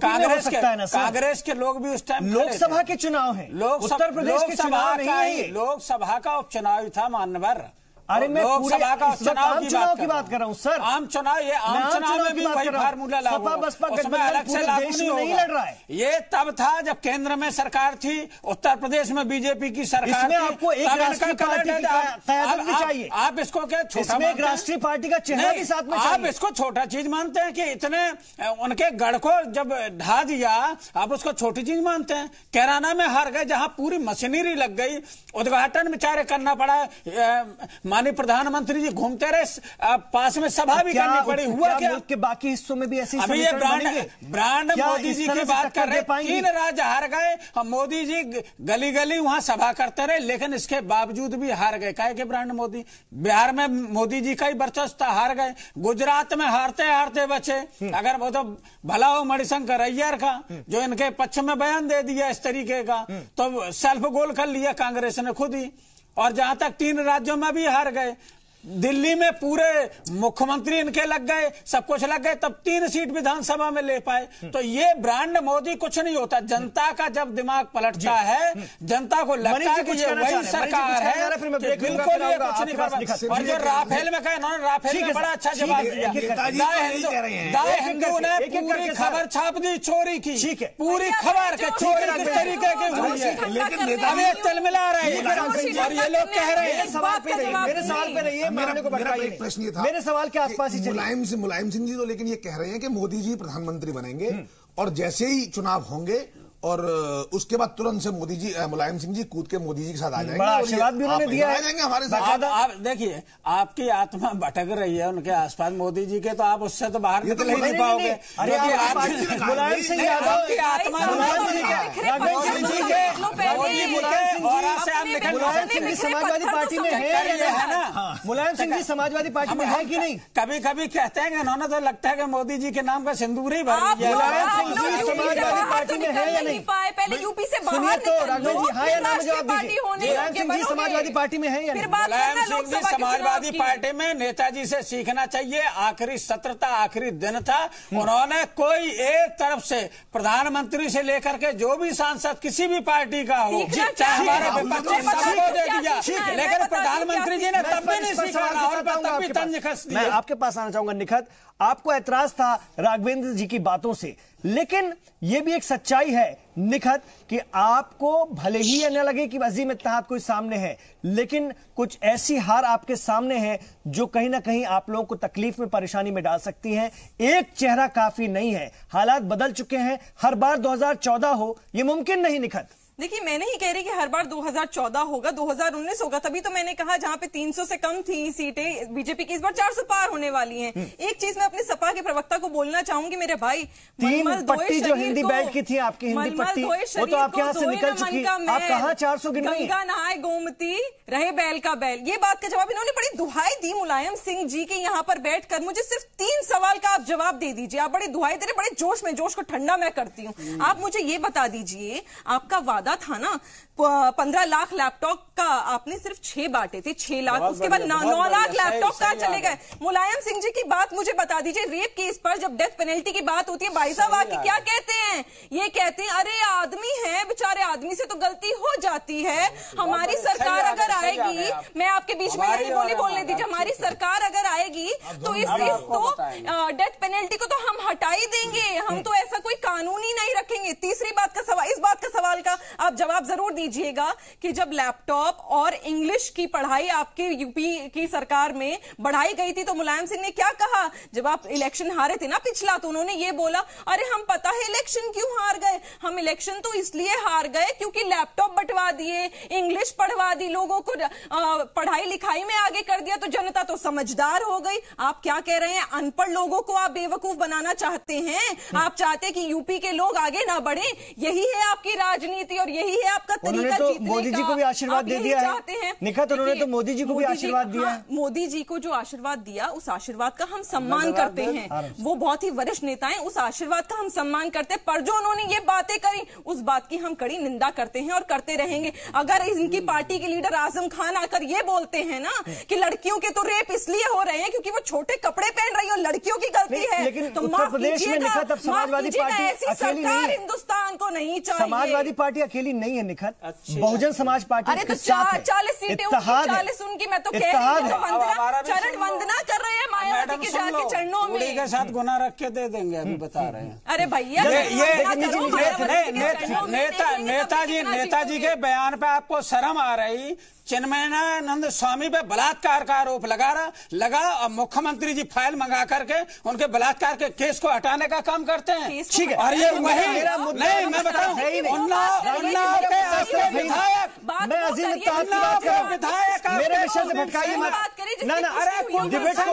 कांग्रेस के लोग भी लोकसभा के चुनाव हैं, उत्तर प्रदेश के चुनाव नहीं है, लोकसभा का उपचुनाव था मानवर। अरे मैं लोकसभा का चुनाव की बात कर रहा हूं सर। आम चुनाव, ये आम चुनाव में भी वही फार्मूला लागू, उसमें अलग से लागू नहीं लड़ रहा है। ये तब था जब केंद्र में सरकार थी, उत्तर प्रदेश में बीजेपी की सरकार थी, आपको एक राष्ट्रीय पार्टी की क़यादत भी चाहिए। आप इसको क्या छोटा, एक राष्ट्रीय पार्टी का चेहरा भी साथ में चाहिए। आप इसको छोटा चीज मानते हैं कि इतने उनके गढ़ को जब ढा दिया, आप उसको छोटी चीज मानते हैं। कैराना में हार गए, जहां पूरी मशीनरी लग गई, उद्घाटन बेचारे करना पड़ा, माननीय प्रधानमंत्री जी घूमते रहे, पास में सभा भी करनी पड़ी। हुआ क्या? मुल्क के बाकी हिस्सों में भी ऐसी अभी ये ब्रांड मोदी जी की बात कर रहे, 3 राज्य हार गए, हम मोदी जी गली गली वहां सभा करते रहे, लेकिन इसके बावजूद भी हार गए। काहे के ब्रांड मोदी? बिहार में मोदी जी का ही वर्चस्व था, हार गए। गुजरात में हारते हारते बचे। अगर वो तो भला हो मणिशंकर अय्यर का, जो इनके पक्ष में बयान दे दिया इस तरीके का, तो सेल्फ गोल कर लिया कांग्रेस ने खुद ही। और जहां तक 3 राज्यों में भी हार गए, दिल्ली में पूरे मुख्यमंत्री इनके लग गए, सब कुछ लग गए, तब 3 सीट विधानसभा में ले पाए। तो ये ब्रांड मोदी कुछ नहीं होता। जनता का जब दिमाग पलटता है, जनता को लगता है कि ये वही सरकार है, बिल्कुल ये कुछ नहीं कर पाती। और जो राफेल में कहे, उन्होंने राफेल में बड़ा अच्छा जवाब दिया। दाए हिंदू ने पूरी खबर छाप दी चोरी की, पूरी खबर के चोरी किस तरीके की हुई है, लेकिन अब ये तिलमिला रहे हैं और ये लोग कह रहे हैं। मेरे सवाल पे रहिए, मेरा एक प्रश्न ये था, मेरे सवाल के आसपास ही मुलायम सिंह जी तो लेकिन ये कह रहे हैं कि मोदी जी प्रधानमंत्री बनेंगे, और जैसे ही चुनाव होंगे और उसके बाद तुरंत से मोदी जी, मुलायम सिंह जी कूद के मोदी जी के साथ आ जाएंगे, आशीर्वाद भी उन्होंने दिया है हमारे साथ। आप देखिए, आपकी आत्मा भटक रही है उनके आसपास मोदी जी के, तो आप उससे तो बाहर निकल ही नहीं पाओगे। मुलायम सिंह यादव की आत्मा समाजवादी पार्टी में है ना? मुलायम सिंह जी समाजवादी पार्टी में है कि नहीं? कभी कभी कहते हैं कि उन्होंने तो लगता है कि मोदी जी के नाम का सिंदूर ही भर दिया। मुलायम सिंह जी समाजवादी पार्टी में है या नहीं? पहले यूपी से बाहर समाजवादी पार्टी में है या नहीं? मुलायम सिंह जी समाजवादी पार्टी में नेताजी से सीखना चाहिए। आखिरी सत्र था, आखिरी दिन था, उन्होंने कोई एक तरफ से प्रधानमंत्री से लेकर के जो भी सांसद किसी भी पार्टी का हो, चाहे हमारे विपक्षी, सबको दे दिया, लेकिन प्रधानमंत्री जी ने तब भी नहीं सीखा। राहुल पर तब भी तंज कस दी। मैं आपके पास आना चाहूंगा निखत, आपको ऐतराज था राघवेंद्र जी की बातों से, लेकिन यह भी एक सच्चाई है निखत कि आपको भले ही यह न लगे कि अजीम इत्तेहाद कोई सामने है, लेकिन कुछ ऐसी हार आपके सामने है जो कहीं ना कहीं आप लोगों को तकलीफ में, परेशानी में डाल सकती हैं। एक चेहरा काफी नहीं है, हालात बदल चुके हैं। हर बार 2014 हो यह मुमकिन नहीं निखत। देखिए, मैं नहीं कह रही कि हर बार 2014 होगा, 2019 होगा। तभी तो मैंने कहा जहां पे 300 से कम थी सीटें बीजेपी की, इस बार 400 पार होने वाली हैं। एक चीज मैं अपने सपा के प्रवक्ता को बोलना चाहूंगी, मेरे भाई, 3 पट्टी जो हिंदी बेल्ट की थी आपकी, हिंदी पट्टी वो तो आपके यहाँ से निकल चुकी, आप कहाँ 400 गिन रही हैं? गंगा नहाए गोमती रहे बैल का बैल, ये बात का जवाब इन्होंने बड़ी दुहाई दी मुलायम सिंह जी के यहाँ पर बैठकर। मुझे सिर्फ 3 सवाल का आप जवाब दे दीजिए। आप बड़ी दुहाई दे रहे, बड़े जोश में, जोश को ठंडा मैं करती हूँ। आप मुझे ये बता दीजिए, आपका वादा वादा था ना, 15 लाख लैपटॉप का आपने सिर्फ 6 बांटे थे, 6 लाख, उसके बाद 9 लाख लैपटॉप कहाँ चले गए? मुलायम सिंह जी की बात मुझे बता दीजिए, रेप केस पर जब डेथ पेनल्टी की बात होती है, भाई साहब आके क्या कहते हैं? ये कहते हैं अरे आदमी है बेचारे, आदमी से तो गलती हो जाती है, हमारी सरकार अगर आएगी, मैं आपके बीच में नहीं बोलने दीजिए, हमारी सरकार अगर आएगी तो इस डेथ पेनल्टी को तो हम हटा ही देंगे, हम तो ऐसा कोई कानून ही नहीं रखेंगे। तीसरी बात का सवाल, इस बात का सवाल का आप जवाब जरूर दीजिएगा कि जब लैपटॉप और इंग्लिश की पढ़ाई आपके यूपी की सरकार में बढ़ाई गई थी तो मुलायम सिंह ने क्या कहा? जब आप इलेक्शन हारे थे ना पिछला, तो उन्होंने ये बोला अरे हम पता है इलेक्शन क्यों हार गए, हम इलेक्शन तो इसलिए हार गए क्योंकि लैपटॉप बंटवा दिए, इंग्लिश पढ़वा दी, लोगों को पढ़ाई लिखाई में आगे कर दिया, तो जनता तो समझदार हो गई। आप क्या कह रहे हैं? अनपढ़ लोगों को आप बेवकूफ बनाना चाहते हैं? आप चाहते हैं कि यूपी के लोग आगे ना बढ़े? यही है आपकी राजनीति और यही है आपका तरीका जीतने का। मोदी जी को भी आशीर्वाद दे दिया है निखत, उन्होंने तो मोदी जी को भी आशीर्वाद दिया है। मोदी जी को जो आशीर्वाद दिया, उस आशीर्वाद का हम सम्मान करते हैं, वो बहुत ही वरिष्ठ नेता हैं, उस आशीर्वाद का हम सम्मान करते हैं, पर जो उन्होंने ये बातें करी उस बात की हम कड़ी निंदा करते हैं और करते रहेंगे। अगर इनकी पार्टी के लीडर आजम खान आकर ये बोलते हैं ना कि लड़कियों के तो रेप इसलिए हो रहे हैं क्योंकि वो छोटे कपड़े पहन रही और लड़कियों की गलती है, लेकिन तो उत्तर प्रदेश में निखत अब समाजवादी पार्टी अकेली नहीं है, हिंदुस्तान को नहीं चाहिए। समाजवादी पार्टी अकेली नहीं है निखत, बहुजन समाज पार्टी अरे तो 40 सीटें, 40 उनकी, मैं तो कह रही हूं चरण वंदना कर रहे हैं मायावती के चरणों में, के साथ गुना रख के दे देंगे, अभी बता रहे हैं। अरे भैया नेताजी के बयान पे आपको शर्म आ रही? चिन्मयानंद स्वामी पे बलात्कार का आरोप लगा और मुख्यमंत्री जी फाइल मंगा करके उनके बलात्कार के केस को हटाने का काम करते हैं। ठीक है, और ये वही नहीं, मैं बताऊं, उन्नाव के आपके विधायक, मैं अजीम इत्तेहाद की बात कर रहा हूं, विधायक मेरे विषय से भटकाइए मत। ना अरे डिबेट को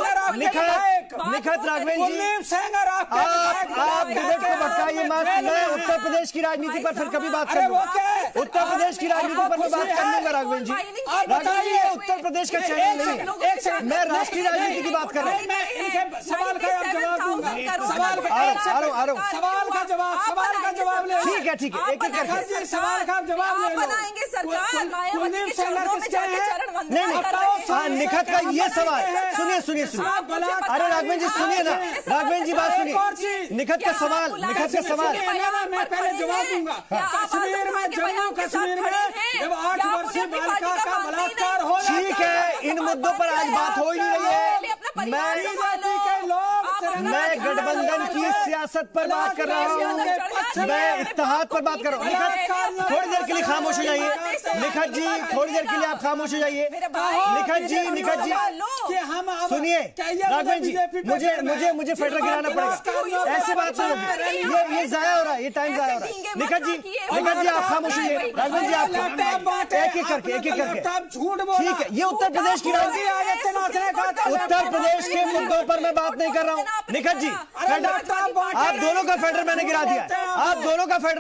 निखत राघवेंद्र जी, आप डिबेट को भटकाइए मत। मैं उत्तर प्रदेश की राजनीति पर फिर कभी बात करूंगा, उत्तर प्रदेश की राजनीति पर मैं बात कर लूंगा राघवेंद्र जी। राघवेंद्र, उत्तर प्रदेश का चैनल नहीं है, मैं राष्ट्रीय राजनीति की बात कर रहा हूँ। सवाल का जवाब दूंगा, सवाल का जवाब ले। ठीक है, एक एक करके सवाल का जवाब ले। बनाएंगे सरकार, मायावती के चरणों में जाके चरण वंदना नहीं, हाँ निखत का ये सवाल सुनिए। अरे राघवेंद्र जी सुनिए ना, राघवेंद्र जी बात सुनिए। निखत का सवाल मैं पहले जवाब दूंगा। कश्मीर में, जम्मू कश्मीर में जब 8 वर्षीय बालिका का बलात्कार हो, ठीक है, इन मुद्दों पर आज बात हो ही नहीं रही है। मैं गठबंधन की सियासत पर बात कर रहा हूँ, मैं इत्तेहाद पर बात कर रहा हूँ। थोड़ी देर के लिए खामोश हो जाइए निखत जी, थोड़ी देर के लिए आप खामोश हो जाइए। निखत जी सुनिए, राघवेंद्र जी मुझे फेडरल गिराना पड़ेगा, ऐसे बात नहीं होगी, ये जाया हो रहा है, ये टाइम जाया हो रहा है। निखत जी आप खामोश होइए, राघवेंद्र जी आप एक एक करके ठीक है। ये उत्तर प्रदेश की राजनीति, उत्तर प्रदेश के मुद्दों पर मैं बात नहीं कर रहा हूँ। निखत जी, आप दोनों का फेडर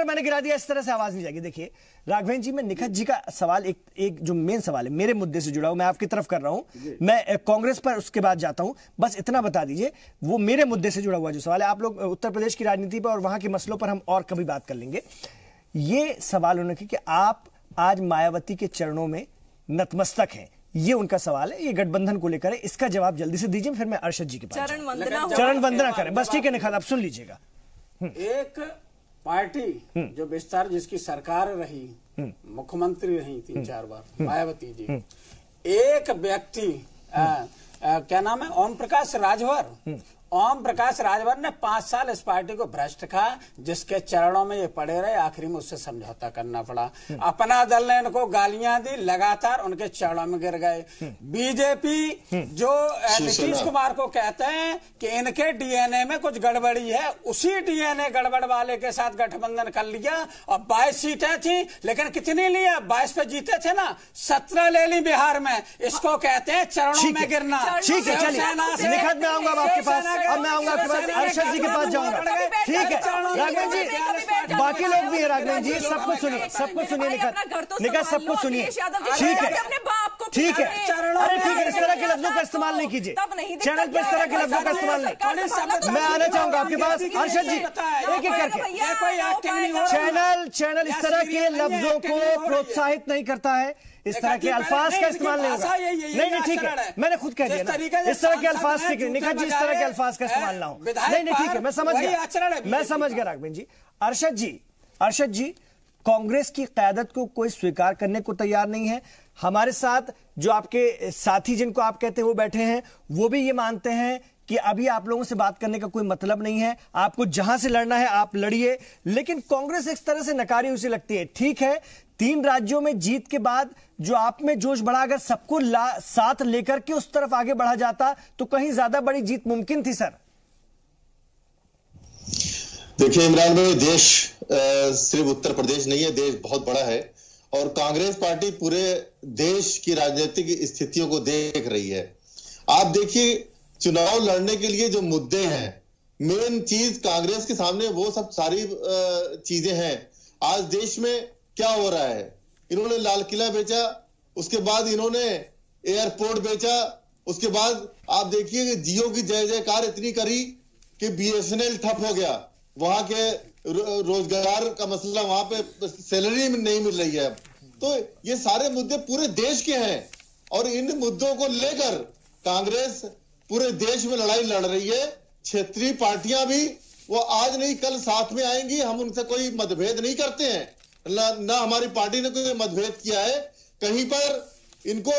मैंने गिरा दिया, इस तरह से आवाज नहीं जाएगी। देखिए राघवेंद्र जी, मैं निखत जी का सवाल एक जो मेन सवाल है मेरे मुद्दे से जुड़ा हुआ, मैं आपकी तरफ कर रहा हूं, मैं कांग्रेस पर उसके बाद जाता हूं, बस इतना बता दीजिए, वो मेरे मुद्दे से जुड़ा हुआ जो सवाल है। आप लोग उत्तर प्रदेश की राजनीति पर और वहां के मसलों पर हम और कभी बात कर लेंगे। ये सवाल उन्होंने कि आप आज मायावती के चरणों में नतमस्तक हैं, ये उनका सवाल है, ये गठबंधन को लेकर है, इसका जवाब जल्दी से दीजिए, फिर मैं अर्शद जी के पास चरण वंदना करें। बस ठीक है निखत, आप सुन लीजिएगा। एक पार्टी जो विस्तार जिसकी सरकार रही, मुख्यमंत्री रही 3-4 बार मायावती जी, एक व्यक्ति क्या नाम है, ओम प्रकाश राजभर ने 5 साल इस पार्टी को भ्रष्ट कहा, जिसके चरणों में ये पड़े रहे, आखिरी में उससे समझौता करना पड़ा। अपना दल ने इनको गालियां दी, लगातार उनके चरणों में गिर गए। बीजेपी जो नीतीश कुमार को कहते हैं कि इनके डीएनए में कुछ गड़बड़ी है, उसी डीएनए गड़बड़ वाले के साथ गठबंधन कर लिया और 22 सीटें थी, लेकिन कितनी ली है? 22 पे जीते थे ना, 17 ले ली बिहार में। इसको कहते हैं चरणों में गिरना। ठीक है, चलिए निखत में आऊंगा आपके पास, अब मैं आऊंगा आपके पास, अर्शद जी के पास जाऊंगा। ठीक है राघवेंद्र जी, बाकी लोग भी है राघवेंद्र जी, सबको सुनिए निखत सबको सुनिए। ठीक है, ठीक है, अरे ठीक है, इस तरह के लफ्जों का इस्तेमाल नहीं कीजिए चैनल पे, इस तरह के लफ्जों का इस्तेमाल नहीं। मैं आना चाहूंगा आपके पास अर्शद जी, एक एक करके। चैनल इस तरह के लफ्जों को प्रोत्साहित नहीं करता है, इस तरह के अल्फाज का इस्तेमाल नहीं होगा। नहीं ठीक है, मैंने खुद कह दिया ना, इस तरह के अल्फाज, ठीक है निखत जी, इस तरह के अल्फाज का इस्तेमाल ना हो। नहीं ठीक है, मैं समझ गया राघवेंद्र जी। अर्शद जी, कांग्रेस की क़यादत को कोई स्वीकार करने को तैयार नहीं है। हमारे साथ जो आपके साथी जिनको आप कहते हैं वो बैठे हैं, वो भी ये मानते हैं कि अभी आप लोगों से बात करने का कोई मतलब नहीं है, आपको जहां से लड़ना है आप लड़िए। लेकिन कांग्रेस इस तरह से नकारी हुई सी लगती है। ठीक है, 3 राज्यों में जीत के बाद जो आप में जोश बढ़ा, अगर सबको साथ लेकर के उस तरफ आगे बढ़ा जाता तो कहीं ज्यादा बड़ी जीत मुमकिन थी सर। देखिए इमरान भाई, देश सिर्फ उत्तर प्रदेश नहीं है, देश बहुत बड़ा है और कांग्रेस पार्टी पूरे देश की राजनीतिक स्थितियों को देख रही है। आप देखिए, चुनाव लड़ने के लिए जो मुद्दे हैं, मेन चीज कांग्रेस के सामने वो सब सारी चीजें हैं। आज देश में क्या हो रहा है, इन्होंने लाल किला बेचा, उसके बाद इन्होंने एयरपोर्ट बेचा, उसके बाद आप देखिए कि जियो की जय जयकार इतनी करी कि बीएसएनएल ठप हो गया, वहां के रोजगार का मसला, वहां पे सैलरी नहीं मिल रही है। तो ये सारे मुद्दे पूरे देश के हैं और इन मुद्दों को लेकर कांग्रेस पूरे देश में लड़ाई लड़ रही है। क्षेत्रीय पार्टियां भी वो आज नहीं कल साथ में आएंगी, हम उनसे कोई मतभेद नहीं करते हैं, ना हमारी पार्टी ने कोई मतभेद किया है। कहीं पर इनको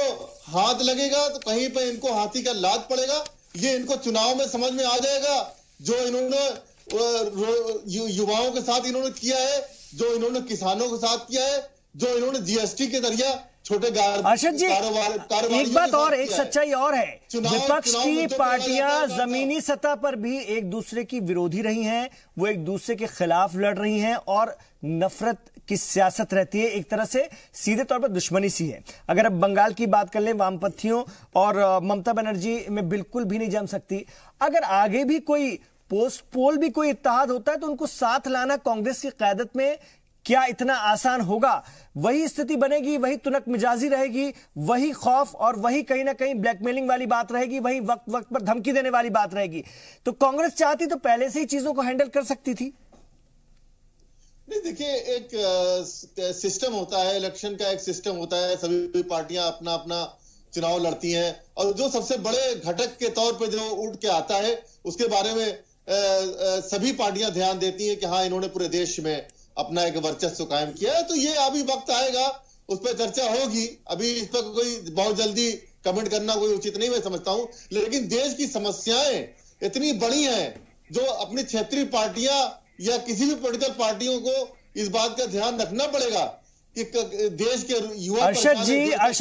हाथ लगेगा तो कहीं पर इनको हाथी का लात पड़ेगा, ये इनको चुनाव में समझ में आ जाएगा। जो इन्होंने युवाओं के साथ इन्होंने किया है, जो इन्होंने किसानों के साथ किया है, जो इन्होंने जीएसटी के जरिए छोटे अर्शद जी, एक बात और, एक सच्चाई और है, विपक्ष की पार्टियां जमीनी सतह पर भी एक दूसरे की विरोधी रही हैं, वो एक दूसरे के खिलाफ लड़ रही हैं और नफरत की सियासत रहती है, एक तरह से सीधे तौर पर दुश्मनी सी है। अगर अब बंगाल की बात कर लें, वामपंथियों और ममता बनर्जी में बिल्कुल भी नहीं जम सकती। अगर आगे भी कोई पोस्ट पोल भी कोई इत्तेहाद होता है तो उनको साथ लाना कांग्रेस की क़यादत में क्या इतना आसान होगा? वही स्थिति बनेगी, वही तुनक मिजाजी रहेगी, वही खौफ और वही कहीं ना कहीं ब्लैकमेलिंग वाली बात रहेगी, वही वक्त वक्त पर धमकी देने वाली बात रहेगी। तो कांग्रेस चाहती तो पहले से ही चीजों को हैंडल कर सकती थी। नहीं देखिए, एक सिस्टम होता है, इलेक्शन का एक सिस्टम होता है, सभी पार्टियां अपना अपना चुनाव लड़ती हैं और जो सबसे बड़े घटक के तौर पे जो उठ के आता है उसके बारे में सभी पार्टियां ध्यान देती हैं कि हाँ इन्होंने पूरे देश में अपना एक वर्चस्व कायम किया है। तो ये अभी वक्त आएगा, उस पर चर्चा होगी। अभी इस पर कोई बहुत जल्दी कमेंट करना कोई उचित नहीं मैं समझता हूं, लेकिन देश की समस्याएं इतनी बड़ी हैं जो अपनी क्षेत्रीय पार्टियां या किसी भी पॉलिटिकल पार्टियों को इस बात का ध्यान रखना पड़ेगा कि देश के युवा। अर्शद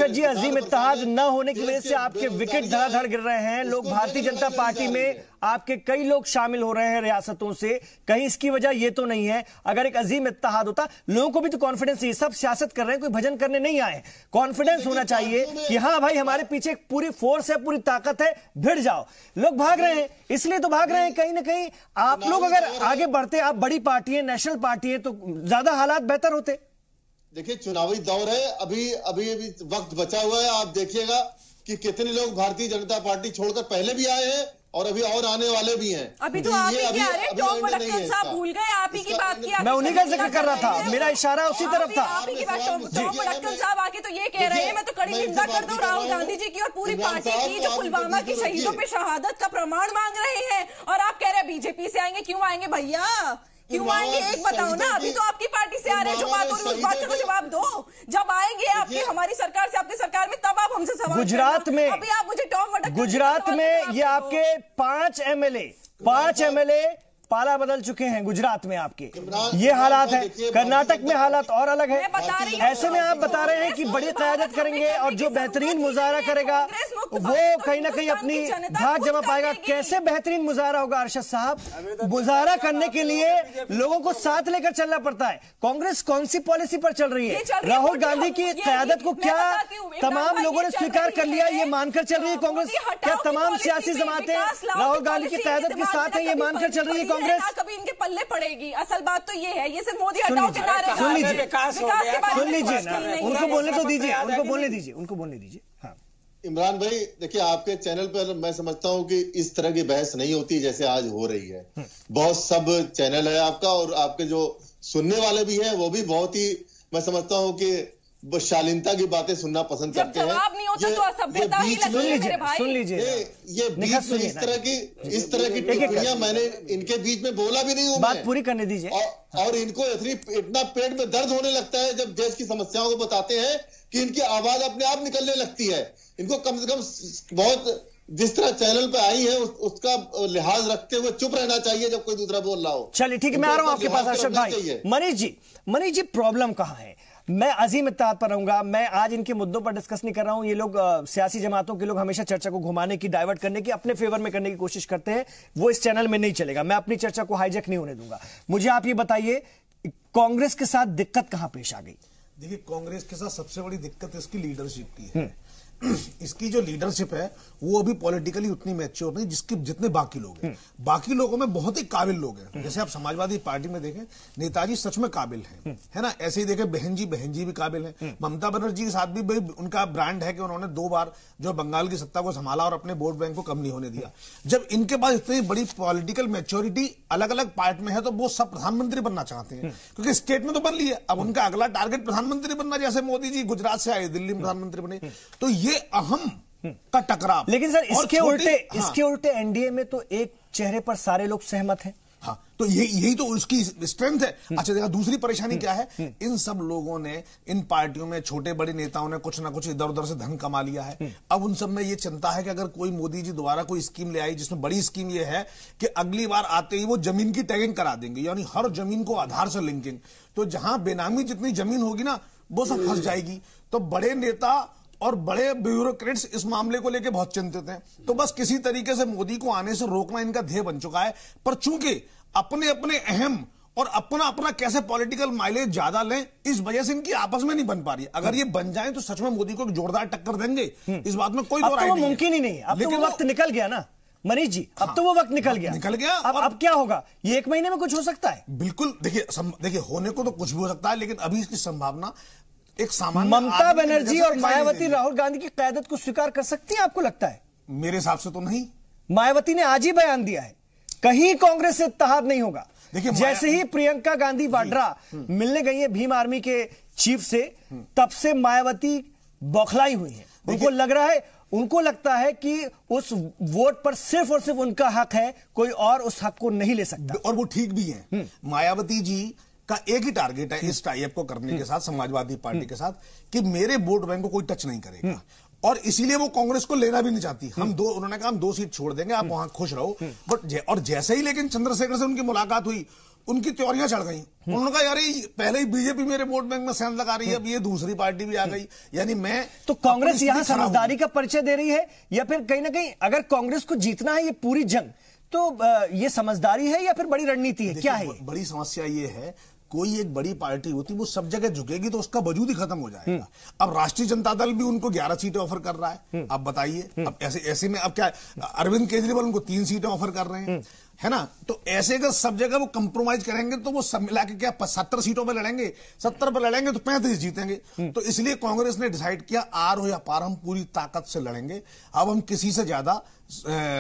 जी, अजीम इत्तेहाद न होने की वजह से आपके विकेट धड़ाधड़ गिर रहे हैं। लोग भारतीय जनता पार्टी में आपके कई लोग शामिल हो रहे हैं रियासतों से, कहीं इसकी वजह ये तो नहीं है। अगर एक अजीम इत्तेहाद होता, लोगों को भी तो कॉन्फिडेंस चाहिए, सब सियासत कर रहे हैं, कोई भजन करने नहीं आए। कॉन्फिडेंस होना चाहिए कि हाँ भाई हमारे पीछे एक पूरी फोर्स है, पूरी ताकत है, भिड़ जाओ। लोग भाग रहे हैं, इसलिए तो भाग रहे हैं। कहीं ना कहीं आप लोग अगर आगे बढ़ते, आप बड़ी पार्टी है, नेशनल पार्टी है, तो ज्यादा हालात बेहतर होते। देखिए चुनावी दौर है, अभी वक्त बचा हुआ है। आप देखिएगा कि कितने लोग भारतीय जनता पार्टी छोड़कर पहले भी आए हैं और अभी और आने वाले भी हैं। अभी तो आप ही कह रहे हैं, टॉम वडक्कन साहब भूल गए, आप ही की बात की। मैं उन्हीं का जिक्र कर रहा था, मेरा इशारा उसी तरफ था। आप ही की बात, टॉम वडक्कन साहब आके तो ये कह रहे हैं, मैं तो कड़ी निंदा कर दूं राहुल गांधी जी की और पूरी पार्टी की, जो पुलवामा के शहीदों पे शहादत का प्रमाण मांग रहे हैं, और आप कह रहे हैं बीजेपी से आएंगे। क्यों आएंगे भैया, क्यों आएंगे? एक बताओ ना, अभी तो आपकी पार्टी से आ रहे हैं, जो बात हो रही है उस बात का जवाब दो। जब आएंगे आपकी हमारी सरकार से, आपकी सरकार में, तब आप हमसे सवाल गुजरात में, अभी आप मुझे टॉम वडक्कन, गुजरात में ये आपके 5 एमएलए पाला बदल चुके हैं गुजरात में आपके, ये हालात है। कर्नाटक में हालात और अलग है। ऐसे में आप बता रहे हैं कि बड़ी क़यादत करेंगे और जो बेहतरीन मुजाहरा करेगा वो कहीं ना कहीं अपनी धाक जमा पाएगा। कैसे बेहतरीन मुजाहरा होगा अर्शद साहब? मुजाहरा करने के लिए लोगों को साथ लेकर चलना पड़ता है। कांग्रेस कौन सी पॉलिसी पर चल रही है? राहुल गांधी की क़यादत को क्या तमाम लोगों ने स्वीकार कर लिया, ये मानकर चल रही है कांग्रेस? क्या तमाम सियासी जमातें राहुल गांधी की क़यादत के साथ है, ये मानकर चल रही है? कांग्रेस ना कभी इनके पल्ले पड़ेगी। असल बात तो ये है, ये सिर्फ मोदी हटाओ के नारे सुन लीजिए लीजिए, उनको बोलने तो दीजिए, उनको बोलने दीजिए। हाँ इमरान भाई देखिए, आपके चैनल पर मैं समझता हूं कि इस तरह की बहस नहीं होती जैसे आज हो रही है। बहुत सब चैनल है आपका, और आपके जो सुनने वाले भी हैं वो भी बहुत ही, मैं समझता हूं कि शालीनता की बातें सुनना पसंद करते हैं। जवाब नहीं होता तो असभ्यता ही लगती है मेरे भाई। सुन लीजिए, ये बीच में इस तरह की टिप्पणियां मैंने इनके बीच में बोला भी नहीं हूं। बात पूरी करने दीजिए। और इनको इतना पेट में दर्द होने लगता है जब देश की समस्याओं को बताते हैं कि इनकी आवाज अपने आप निकलने लगती है। इनको कम से कम बहुत जिस तरह चैनल पे आई है उसका लिहाज रखते हुए चुप रहना चाहिए जब कोई दूसरा बोल रहा हो। चलिए ठीक है, मैं आ रहा हूं आपके पास अरशद भाई। मनीष जी प्रॉब्लम कहां है? मैं अजीम इत्तेहाद पर रहूंगा। मैं आज इनके मुद्दों पर डिस्कस नहीं कर रहा हूं। ये लोग सियासी जमातों के लोग हमेशा चर्चा को घुमाने की, डाइवर्ट करने की, अपने फेवर में करने की कोशिश करते हैं। वो इस चैनल में नहीं चलेगा। मैं अपनी चर्चा को हाईजैक नहीं होने दूंगा। मुझे आप ये बताइए, कांग्रेस के साथ दिक्कत कहां पेश आ गई? देखिए, कांग्रेस के साथ सबसे बड़ी दिक्कत इसकी लीडरशिप की है। इसकी जो लीडरशिप है वो अभी पॉलिटिकली उतनी मैच्योर नहीं जितने बाकी लोग हैं। बाकी लोगों में बहुत ही काबिल लोग हैं। जैसे आप समाजवादी पार्टी में देखें, नेताजी सच में काबिल हैं, है ना। ऐसे ही देखें बहन जी भी काबिल हैं। ममता बनर्जी के साथ भी उनका ब्रांड है कि उन्होंने 2 बार जो बंगाल की सत्ता को संभाला और अपने वोट बैंक को कम नहीं होने दिया। जब इनके पास इतनी बड़ी पॉलिटिकल मैच्योरिटी अलग अलग पार्ट में है तो वो सब प्रधानमंत्री बनना चाहते हैं, क्योंकि स्टेट में तो बन ली है। अब उनका अगला टारगेट प्रधानमंत्री बनना, जैसे मोदी जी गुजरात से आए, दिल्ली में प्रधानमंत्री बने। तो ये अहम का टकराव। लेकिन सर इसके उल्टे एनडीए में तो एक चेहरे पर सारे लोग सहमत हैं। हाँ, तो यही तो उसकी स्ट्रेंथ है। अच्छा देखा, दूसरी परेशानी क्या है, इन सब लोगों ने, इन पार्टियों में छोटे बड़े नेताओं ने कुछ ना कुछ इधर उधर से धन कमा लिया है। अब उन सब में ये चिंता है कि अगर कोई मोदी जी दोबारा कोई स्कीम ले आई, जिसमें बड़ी स्कीम ये है कि अगली बार आते ही वो जमीन की टैगिंग करा देंगे, यानी हर जमीन को आधार से लिंकिंग। तो जहां बेनामी जितनी जमीन होगी ना, वो सब फंस जाएगी। तो बड़े नेता और बड़े ब्यूरोक्रेट्स इस मामले को लेकर बहुत चिंतित हैं। तो बस किसी तरीके से मोदी को आने से रोकना इनका ध्येय बन चुका है। पर चूंकि अपने अपने अहम और अपना कैसे पॉलिटिकल माइलेज ज्यादा लें, इस वजह से इनकी आपस में नहीं बन पा रही। अगर ये बन जाए तो सच में मोदी को एक जोरदार टक्कर देंगे, इस बात में कोई दो राय नहीं है। मुमकिन ही नहीं है। अब तो वो वक्त निकल गया ना मनीष जी, अब तो वो वक्त निकल गया। अब क्या होगा? ये 1 महीने में कुछ हो सकता है। बिल्कुल, देखिए होने को तो कुछ भी हो सकता है, लेकिन अभी इसकी संभावना एक सामान्य ममता बनर्जी और मायावती राहुल गांधी की क़यादत को स्वीकार कर सकती है, आपको लगता है? मेरे हिसाब से तो नहीं। मायावती ने आज ही बयान दिया है, कहीं कांग्रेस से इत्तेहाद नहीं होगा। जैसे ही प्रियंका गांधी वाड्रा मिलने गई है भीम आर्मी के चीफ से, तब से मायावती बौखलाई हुई है। उनको लगता है कि उस वोट पर सिर्फ और सिर्फ उनका हक है, कोई और उस हक को नहीं ले सकता। और वो ठीक भी है। मायावती जी का एक ही टारगेट है इस टाइप को करने के साथ, समाजवादी पार्टी के साथ, कि मेरे वोट बैंक को कोई टच नहीं करेगा। और इसीलिए वो कांग्रेस को लेना भी नहीं चाहती। उन्होंने कहा हम 2 सीट छोड़ देंगे, आप वहां खुश रहो। और जैसे ही लेकिन चंद्रशेखर से उनकी मुलाकात हुई, उनकी त्योरियां चढ़ गई। उन्होंने कहा यार पहले ही बीजेपी मेरे वोट बैंक में सेंध लगा रही है, अब ये दूसरी पार्टी भी आ गई। यानी मैं तो कांग्रेस यहां समझदारी का परिचय दे रही है, या फिर कहीं ना कहीं अगर कांग्रेस को जीतना है ये पूरी जंग, तो ये समझदारी है या फिर बड़ी रणनीति है? क्या है? बड़ी समस्या ये है, कोई एक बड़ी पार्टी होती वो सब जगह झुकेगी तो उसका वजूद ही खत्म हो जाएगा। अब राष्ट्रीय जनता दल भी उनको 11 सीटें ऑफर कर रहा है। अब बताइए, अब ऐसे में अब क्या, अरविंद केजरीवाल उनको 3 सीटें ऑफर कर रहे हैं, है ना। तो ऐसे अगर सब जगह वो कंप्रोमाइज करेंगे तो वो सब मिला के क्या 70 सीटों पर लड़ेंगे, 70 पर लड़ेंगे तो 35 जीतेंगे। तो इसलिए कांग्रेस ने डिसाइड किया, आर हो या पार, हम पूरी ताकत से लड़ेंगे। अब हम किसी से ज्यादा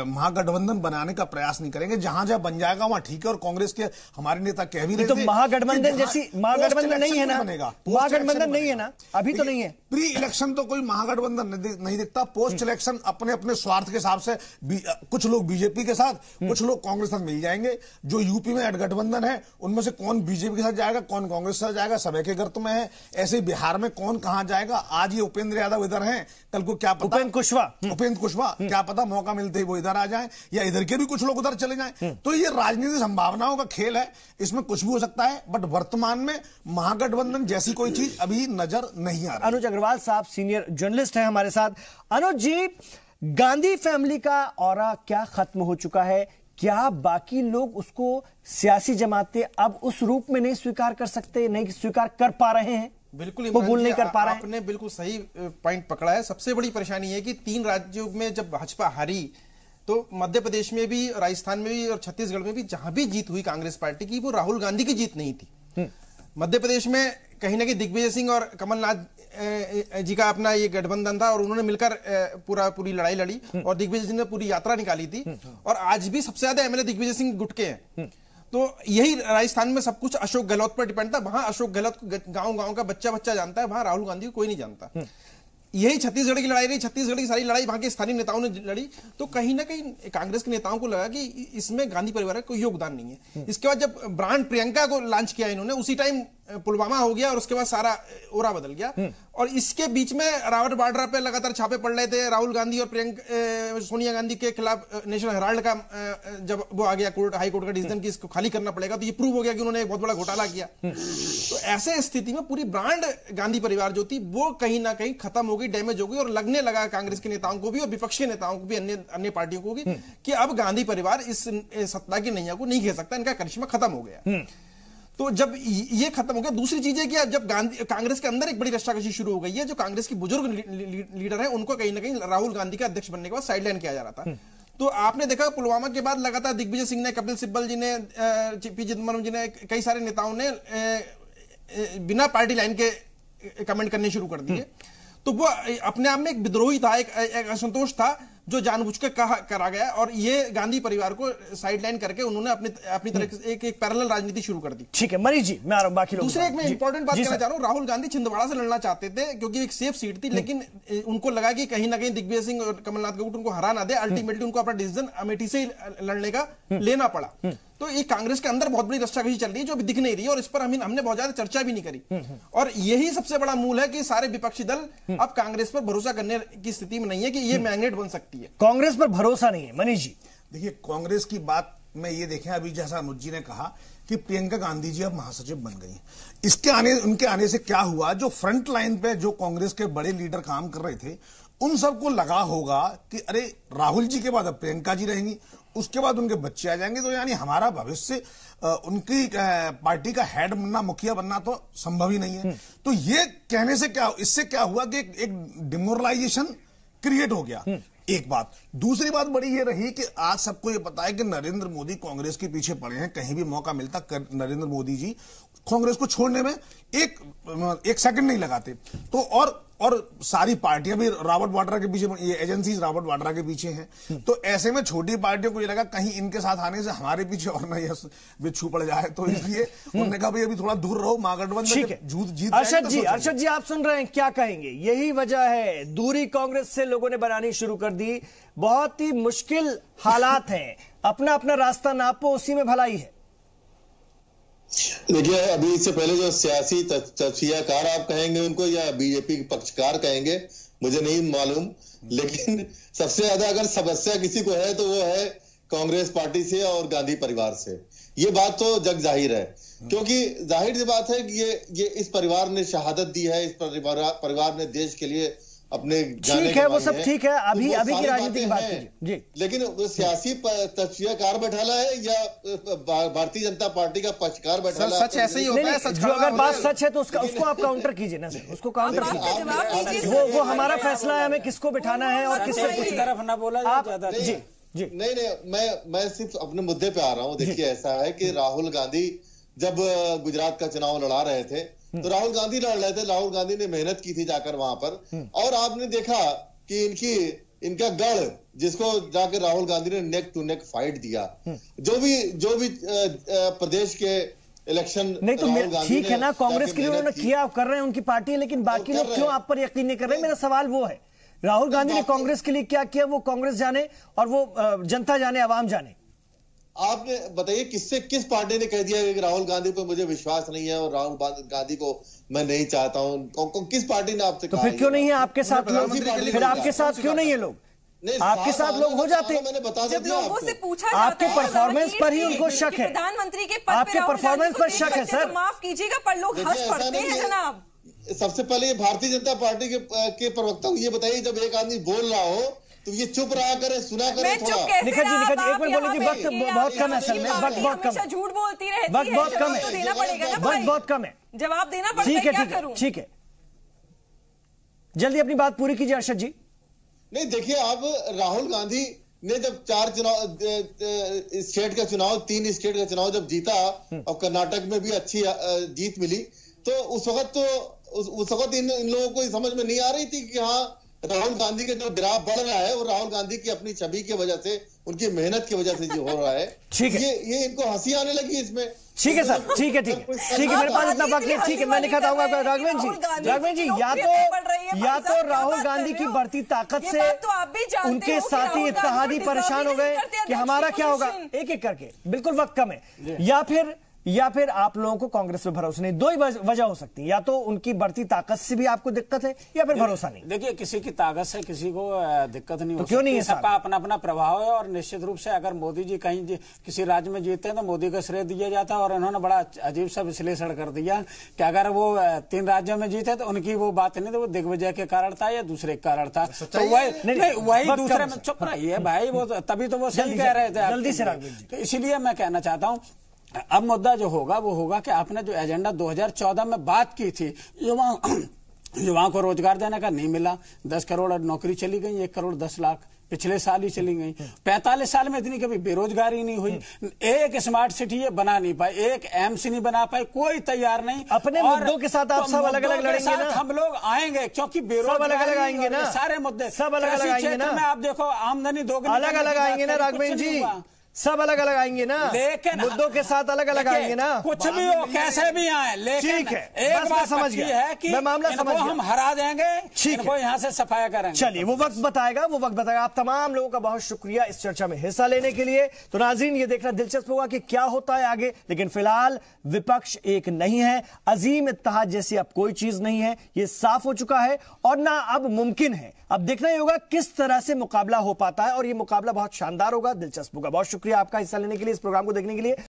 महागठबंधन बनाने का प्रयास नहीं करेंगे। जहां जहां बन जाएगा वहां ठीक है। और कांग्रेस के हमारे नेता कह भी रहे थे, तो महागठबंधन जैसी महागठबंधन नहीं है ना, महागठबंधन नहीं है ना, अभी तो नहीं है। प्री इलेक्शन तो कोई महागठबंधन नहीं दिखता। पोस्ट इलेक्शन अपने अपने स्वार्थ के हिसाब से कुछ लोग बीजेपी के साथ, कुछ लोग कांग्रेस के साथ मिल जाएंगे। जो यूपी में गठबंधन है उनमें से कौन बीजेपी के साथ जाएगा, कौन कांग्रेस के साथ जाएगा, सब के गर्त में है। ऐसे बिहार में कौन कहां जाएगा। आज ये उपेंद्र यादव इधर हैं, कल को क्या पता उपेंद्र कुशवाहा क्या पता मौका मिलते ही वो इधर आ जाएं, या इधर के भी कुछ लोग उधर चले जाएं। तो ये राजनीतिक संभावनाओं का खेल है, इसमें कुछ भी हो सकता है। बट वर्तमान में महागठबंधन जैसी कोई चीज अभी नजर नहीं आ रही। अनुज अग्रवाल साहब सीनियर जर्नलिस्ट हैं हमारे साथ। अनुज जी, गांधी फैमिली का ऑरा क्या खत्म हो चुका है? क्या बाकी लोग उसको, सियासी जमातें अब उस रूप में नहीं स्वीकार कर सकते, नहीं स्वीकार कर पा रहे हैं? बिल्कुल, वो बोल नहीं कर पा रहे हैं। आपने बिल्कुल सही पॉइंट पकड़ा है। सबसे बड़ी परेशानी है कि 3 राज्यों में जब भाजपा हारी तो मध्य प्रदेश में भी, राजस्थान में भी और छत्तीसगढ़ में भी जहां भी जीत हुई कांग्रेस पार्टी की, वो राहुल गांधी की जीत नहीं थी। मध्य प्रदेश में कहीं ना कहीं दिग्विजय सिंह और कमलनाथ जी का अपना ये गठबंधन था और उन्होंने मिलकर पूरी लड़ाई लड़ी और दिग्विजय सिंह ने पूरी यात्रा निकाली थी। और आज भी सबसे ज्यादा एमएलए दिग्विजय सिंह गुटके हैं। तो यही राजस्थान में सब कुछ अशोक गहलोत पर डिपेंड था। वहां अशोक गहलोत को गांव का बच्चा जानता है, वहां राहुल गांधी को कोई नहीं जानता। यही छत्तीसगढ़ की लड़ाई रही, छत्तीसगढ़ की सारी लड़ाई वहां के स्थानीय नेताओं ने लड़ी। तो कहीं ना कहीं कांग्रेस के नेताओं को लगा कि इसमें गांधी परिवार का कोई योगदान नहीं है। इसके बाद जब ब्रांड प्रियंका को लॉन्च किया इन्होंने, उसी टाइम पुलवामा हो गया और उसके बाद सारा ओरा बदल गया। और इसके बीच में रावत बाड्रा पे लगातार छापे पड़ रहे थे। राहुल गांधी और सोनिया गांधी के खिलाफ नेशनल हेराल्ड का जब वो आ गया हाई कोर्ट का डिसीजन कि इसको खाली करना पड़ेगा, तो ये प्रूव हो गया कि उन्होंने एक बहुत बड़ा घोटाला किया। तो ऐसे स्थिति में पूरी ब्रांड गांधी परिवार जो थी वो कहीं ना कहीं खत्म हो गई, डैमेज हो गई। और लगने लगा कांग्रेस के नेताओं को भी और विपक्ष के नेताओं को भी, अन्य पार्टियों को भी, कि अब गांधी परिवार इस सत्ता की नैया को नहीं घेर सकता, इनका करिश्मा खत्म हो गया। तो जब ये खत्म हो गया, दूसरी चीज है कि जब कांग्रेस के अंदर एक बड़ी रस्साकशी शुरू हो गई है, जो कांग्रेस की बुजुर्ग लीडर है उनको कहीं ना कहीं राहुल गांधी का अध्यक्ष बनने के बाद साइडलाइन किया जा रहा था। तो आपने देखा पुलवामा के बाद लगातार दिग्विजय सिंह ने, कपिल सिब्बल जी ने, पी चिदम्बरम जी ने, कई सारे नेताओं ने बिना पार्टी लाइन के कमेंट करने शुरू कर दिए। तो वो अपने आप में एक विद्रोही था, एक असंतोष था जो जानबूझ के करा गया। और ये गांधी परिवार को साइडलाइन करके उन्होंने अपनी तरह से एक पैरेलल राजनीति शुरू कर दी। ठीक है मनीष जी, मैं आ रहा हूं बाकी लोग। दूसरे एक मैं इंपॉर्टेंट बात कहना चाह रहा हूं, राहुल गांधी छिंदवाड़ा से लड़ना चाहते थे क्योंकि एक सेफ सीट थी, लेकिन उनको लगा कि कहीं ना कहीं दिग्विजय सिंह और कमलनाथ का गुट उनको हरा ना दे। अल्टीमेटली उनको अपना डिसीजन अमेठी से लड़ने का लेना पड़ा। तो ये कांग्रेस के अंदर बहुत बड़ी रस्साकशी चल रही है जो अभी दिख नहीं रही, और इस पर हमने बहुत ज्यादा चर्चा भी नहीं करी। और यही सबसे बड़ा मूल है कि सारे विपक्षी दल अब कांग्रेस पर भरोसा करने की स्थिति में नहीं है कि ये मैग्नेट बन सकती है। कांग्रेस पर भरोसा नहीं है। मनीष जी देखिए, कांग्रेस की बात में ये देखें, अभी जैसा अनुज जी ने कहा कि प्रियंका गांधी जी अब महासचिव बन गई। उनके आने से क्या हुआ, जो फ्रंट लाइन पे जो कांग्रेस के बड़े लीडर काम कर रहे थे, उन सबको लगा होगा कि अरे राहुल जी के बाद अब प्रियंका जी रहेंगी, उसके बाद उनके बच्चे आ जाएंगे, तो यानी हमारा भविष्य उनकी पार्टी का हेड बनना, मुखिया बनना तो संभव ही नहीं है। तो ये कहने से इससे क्या हुआ कि एक डिमोरलाइजेशन क्रिएट हो गया। एक बात। दूसरी बात बड़ी ये रही कि आज सबको ये पता है कि नरेंद्र मोदी कांग्रेस के पीछे पड़े हैं। कहीं भी मौका मिलता नरेंद्र मोदी जी कांग्रेस को छोड़ने में एक सेकंड नहीं लगाते। तो और सारी पार्टियां भी रॉबर्ट वाड्रा के पीछे, ये एजेंसीज रॉबर्ट वाड्रा के पीछे हैं। तो ऐसे में छोटी पार्टियों को ये लगा कहीं इनके साथ आने से हमारे पीछे और ना ये बिच्छू पड़ जाए, तो इसलिए उन्होंने कहा भाई अभी थोड़ा दूर रहो, महागठबंधन जीत। अर्शद जी आप सुन रहे हैं, क्या कहेंगे? यही वजह है दूरी कांग्रेस से लोगों ने बनानी शुरू कर दी। बहुत ही मुश्किल हालात हैं, अपना अपना रास्ता नापो, उसी में भलाई है। देखिए, अभी इससे पहले जो सियासी तज्जियाकार आप कहेंगे उनको या बीजेपी के पक्षकार कहेंगे मुझे नहीं मालूम, लेकिन सबसे ज्यादा अगर समस्या किसी को है तो वो है कांग्रेस पार्टी से और गांधी परिवार से। ये बात तो जग जाहिर है, क्योंकि जाहिर सी बात है कि ये इस परिवार ने शहादत दी है, इस परिवार ने देश के लिए अपने ठीक है, वो सब ठीक है। अभी की राजनीति की बात कीजिए जी। लेकिन वो सियासी तज्जियाकार बैठाला है या भारतीय जनता पार्टी का पक्षकार बैठाला? सच ऐसे ही होता है। सच जो अगर बात सच है तो उसको आप काउंटर कीजिए ना सर, उसको काउंटर कीजिए। वो हमारा फैसला है, हमें किसको बिठाना है और किससे कुछ तरफ ना बोला ज्यादा। जी नहीं, मैं सिर्फ अपने मुद्दे पे आ रहा हूँ। देखिए, ऐसा है कि राहुल गांधी जब गुजरात का चुनाव लड़ा रहे थे तो राहुल गांधी लड़ रहे थे, राहुल गांधी ने मेहनत की थी जाकर वहां पर, और आपने देखा कि इनका गढ़ जिसको जाकर राहुल गांधी ने नेक टू नेक फाइट दिया। जो भी प्रदेश के इलेक्शन नहीं तो ठीक है ना, कांग्रेस के लिए उन्होंने किया, कर रहे हैं, उनकी पार्टी है, लेकिन बाकी लोग क्यों आप पर यकीन नहीं कर रहे? मेरा सवाल वो है, राहुल गांधी ने कांग्रेस के लिए क्या किया वो कांग्रेस जाने और वो जनता जाने, आवाम जाने। आपने बताइए किस पार्टी ने कह दिया कि राहुल गांधी पर मुझे विश्वास नहीं है और राहुल गांधी को मैं नहीं चाहता हूं? किस पार्टी ने आपसे कहा? तो फिर क्यों नहीं है आपके साथ लोग? फिर आपके साथ क्यों नहीं है लोग? आपके साथ लोग हो जाते। मैंने बता दिया, जब लोगों से पूछा आपके परफॉर्मेंस पर ही उनको शक है, प्रधानमंत्री के पद आपके परफॉर्मेंस पर शक है सर। माफ कीजिएगा पर लोग हंस पड़ते हैं जनाब। सबसे पहले भारतीय जनता पार्टी के प्रवक्ता को ये बताइए, जब एक आदमी बोल रहा हो तो ये चुप रहा करे, सुना करे थोड़ा। निखत जी एक मिनट बोलिए, वक्त बहुत कम है असल में, वक्त बहुत कम है, झूठ बोलती रहती है, वक्त बहुत कम है, देना पड़ेगा ना, वक्त बहुत कम है, जवाब देना पड़ेगा। क्या करूं? ठीक है, जल्दी अपनी बात पूरी कीजिए अर्शद जी। नहीं, देखिए, अब राहुल गांधी ने जब 4 चुनाव स्टेट का चुनाव 3 स्टेट का चुनाव जब जीता और कर्नाटक में भी अच्छी जीत मिली, तो उस वक्त इन लोगों को समझ में नहीं आ रही थी कि हाँ राहुल गांधी का जो ग्राफ बढ़ रहा है वो राहुल गांधी की अपनी छवि की वजह से, उनकी मेहनत की वजह से जो हो रहा है। ठीक है, ये इनको हंसी आने लगी इसमें। ठीक है सर, ठीक है मेरे पास इतना वक्त नहीं, ठीक है मैं लिखा था राघवेंद्र जी या तो राहुल गांधी की बढ़ती ताकत से उनके साथी इत्तेहादी परेशान हो गए कि हमारा क्या होगा, एक एक करके, बिल्कुल वक्त कम है, या फिर आप लोगों को कांग्रेस पे भरोसा नहीं। दो ही वजह हो सकती है, या तो उनकी बढ़ती ताकत से भी आपको दिक्कत है या फिर भरोसा नहीं। देखिए किसी की ताकत से किसी को दिक्कत नहीं, तो क्यों नहीं है, सबका अपना अपना प्रभाव है। और निश्चित रूप से अगर मोदी जी कहीं किसी राज्य में जीते हैं तो मोदी का श्रेय दिया जाता है। और उन्होंने बड़ा अजीब सा विश्लेषण कर दिया कि अगर वो 3 राज्यों में जीते तो उनकी वो बात नहीं, तो वो दिग्विजय के कारण था या दूसरे के कारण था। तो वही दूसरे में चुप रहिए भाई, वो तभी तो वो सही कह रहे थे जल्दी से। तो इसीलिए मैं कहना चाहता हूँ अब मुद्दा जो होगा वो होगा कि आपने जो एजेंडा 2014 में बात की थी, युवाओं को रोजगार देने का नहीं मिला, 10 करोड़ नौकरी चली गई, 1 करोड़ 10 लाख पिछले साल ही चली गई। 45 साल में इतनी कभी बेरोजगारी नहीं हुई, एक स्मार्ट सिटी ये बना नहीं पाई, एक एम्स नहीं बना पाई, कोई तैयार नहीं। अपने मुद्दों के साथ आप सब अलग अलग लड़ेंगे ना? हम लोग आएंगे क्योंकि बेरोजगारी अलग अलग आएंगे ना, सारे मुद्दे सब अलग अलग आएंगे ना। आप देखो आमदनी दोगुनी अलग अलग आएंगे ना राघवेंद्र जी, सब अलग अलग आएंगे ना, लेकिन मुद्दों के साथ अलग अलग आएंगे ना। कुछ भी हो कैसे भी आए, लेकिन ठीक है, एक बात समझ गया है कि मामला समझ गया, हम हरा देंगे, इनको यहाँ से सफाया करेंगे। चलिए वो वक्त बताएगा। आप तमाम लोगों का बहुत शुक्रिया इस चर्चा में हिस्सा लेने के लिए। तो नाज़रीन ये देखना दिलचस्प होगा कि क्या होता है आगे, लेकिन फिलहाल विपक्ष एक नहीं है, अजीम इत्तेहाद जैसी अब कोई चीज नहीं है, ये साफ हो चुका है और ना अब मुमकिन है। अब देखना ही होगा किस तरह से मुकाबला हो पाता है और ये मुकाबला बहुत शानदार होगा, दिलचस्प होगा। बहुत शुक्रिया आपका हिस्सा लेने के लिए, इस प्रोग्राम को देखने के लिए।